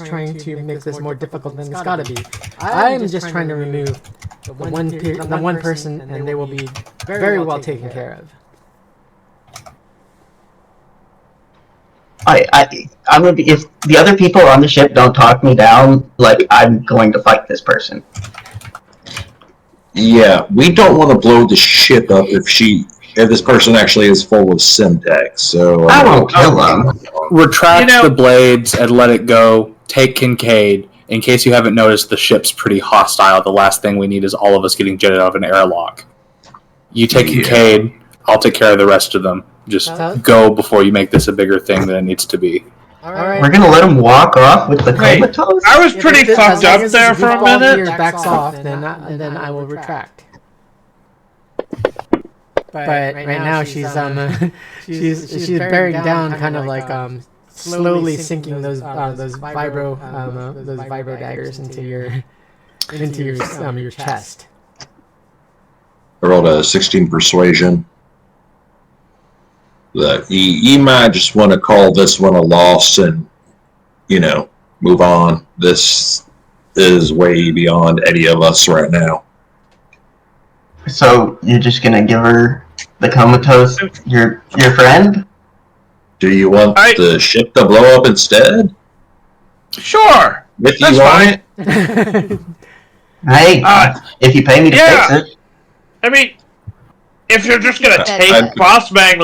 [SPEAKER 2] trying to make this more difficult than it's gotta be. I'm just trying to remove the one person, and they will be very well taken care of.
[SPEAKER 1] I'm gonna be, if the other people on the ship don't talk me down, I'm going to fight this person.
[SPEAKER 8] Yeah, we don't want to blow the ship up if this person actually is full of Simtech, so...
[SPEAKER 1] I won't kill them.
[SPEAKER 7] Retract the blades and let it go. Take Kincaid. In case you haven't noticed, the ship's pretty hostile. The last thing we need is all of us getting jetted out of an airlock. You take Kincaid, I'll take care of the rest of them. Just go before you make this a bigger thing than it needs to be.
[SPEAKER 2] Alright.
[SPEAKER 1] We're gonna let him walk off with the comatose?
[SPEAKER 9] I was pretty fucked up there for a minute.
[SPEAKER 2] Backs off, then I will retract. But right now she's she's bearing down, kind of slowly sinking those vibro daggers into your chest.
[SPEAKER 8] I rolled a 16 persuasion. That you might just want to call this one a loss and, move on. This is way beyond any of us right now.
[SPEAKER 1] So you're just gonna give her the comatose, your friend?
[SPEAKER 8] Do you want the ship to blow up instead?
[SPEAKER 9] Sure.
[SPEAKER 8] With
[SPEAKER 9] That's
[SPEAKER 8] you on
[SPEAKER 9] fine.
[SPEAKER 8] it?
[SPEAKER 1] Hey, if you pay me to fix it.
[SPEAKER 9] I mean, if you're just gonna take Boss Bang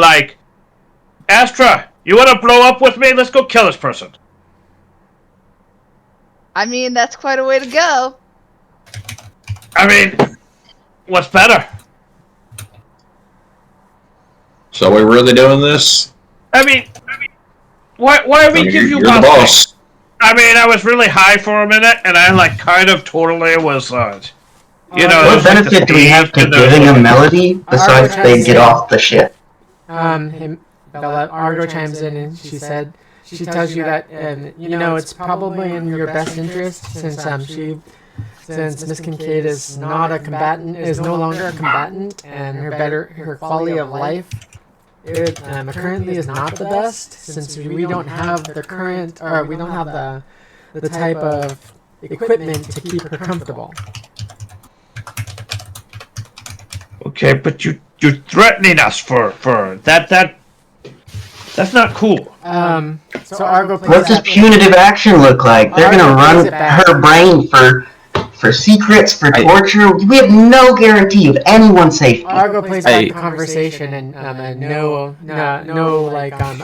[SPEAKER 9] Astra, you wanna blow up with me? Let's go kill this person.
[SPEAKER 6] I mean, that's quite a way to go.
[SPEAKER 9] I mean, what's better?
[SPEAKER 8] So we're really doing this?
[SPEAKER 9] I mean, why we give you
[SPEAKER 8] You're the boss.
[SPEAKER 9] I mean, I was really high for a minute, and I kind of totally was,
[SPEAKER 1] what benefit do we have to giving a melody besides they get off the ship?
[SPEAKER 2] Bella Argo chimes in and she tells you that it's probably in your best interest since Miss Kincaid is not a combatant, is no longer a combatant, and her quality of life currently is not the best, since we don't have the type of equipment to keep her comfortable.
[SPEAKER 9] Okay, but you're threatening us for that That's not cool.
[SPEAKER 2] So Argo plays
[SPEAKER 1] What does
[SPEAKER 2] that-
[SPEAKER 1] punitive action look like? They're gonna
[SPEAKER 2] Argo
[SPEAKER 1] run
[SPEAKER 2] plays it back.
[SPEAKER 1] her brain for secrets, for torture. We have no guarantee of anyone's safety.
[SPEAKER 2] Argo plays back the conversation, and no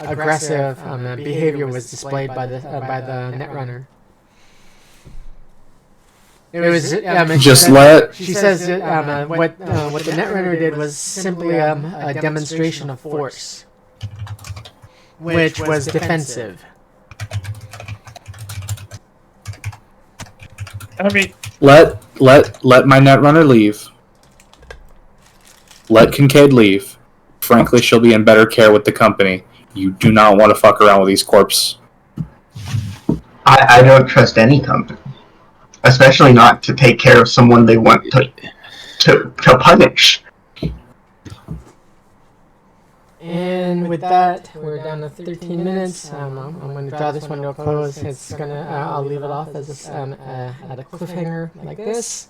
[SPEAKER 2] aggressive behavior was displayed by the netrunner. It was
[SPEAKER 7] Just
[SPEAKER 2] She says what the netrunner did was simply a demonstration of force, which was defensive.
[SPEAKER 9] I mean,
[SPEAKER 7] let my netrunner leave. Let Kincaid leave. Frankly, she'll be in better care with the company. You do not want to fuck around with these corpses.
[SPEAKER 1] I don't trust any company, especially not to take care of someone they want to punish.
[SPEAKER 2] And with that, we're down to 13 minutes. I'm going to draw this one to a close. I'll leave it off as at a cliffhanger like this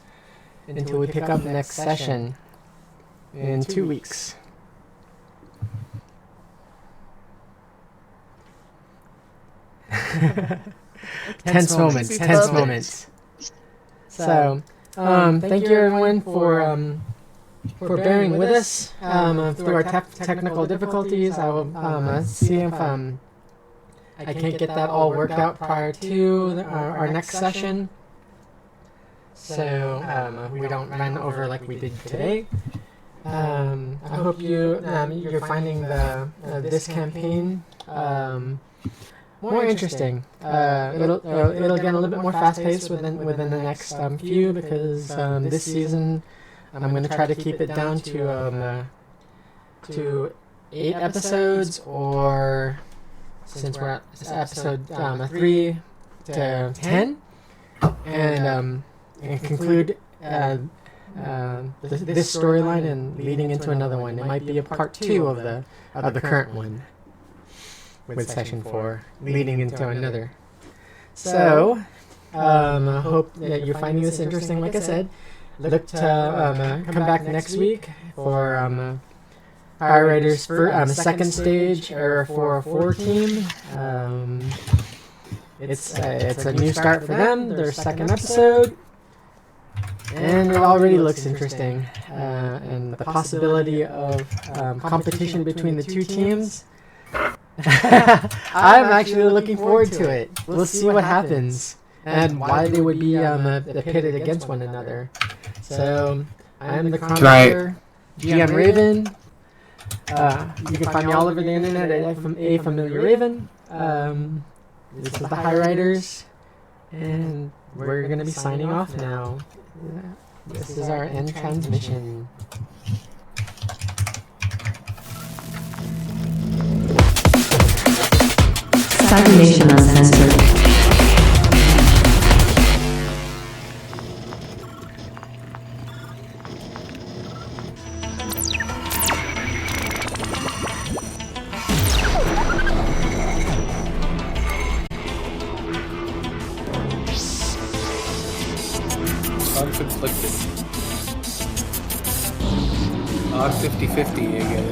[SPEAKER 2] until we pick up next session in 2 weeks. Tense moments. So, thank you everyone for bearing with us through our technical difficulties. I will see if I can't get that all worked out prior to our next session, so we don't run over like we did today. I hope you're finding this campaign more interesting. It'll get a little bit more fast-paced within the next few, because this season I'm going to try to keep it down to 8 episodes, or since we're at episode 3 to 10, and conclude this storyline and leading into another one. It might be a part 2 of the current one, with session 4 leading into another. So, I hope that you're finding this interesting. Like I said, look to come back next week for Highriders for second stage Era 404 team. It's a new start for them, their second episode, and it already looks interesting. And the possibility of competition between the two teams, I'm actually looking forward to it. We'll see what happens and why they would be pitted against one another. So, I'm the commentator, GM Raven. You can find me all over the internet at A Familiar Raven. This is the Highriders, and we're going to be signing off now. This is our end transmission.
[SPEAKER 10] Cybernation Uncensored.
[SPEAKER 7] Unconflicted. Odd 50-50 again.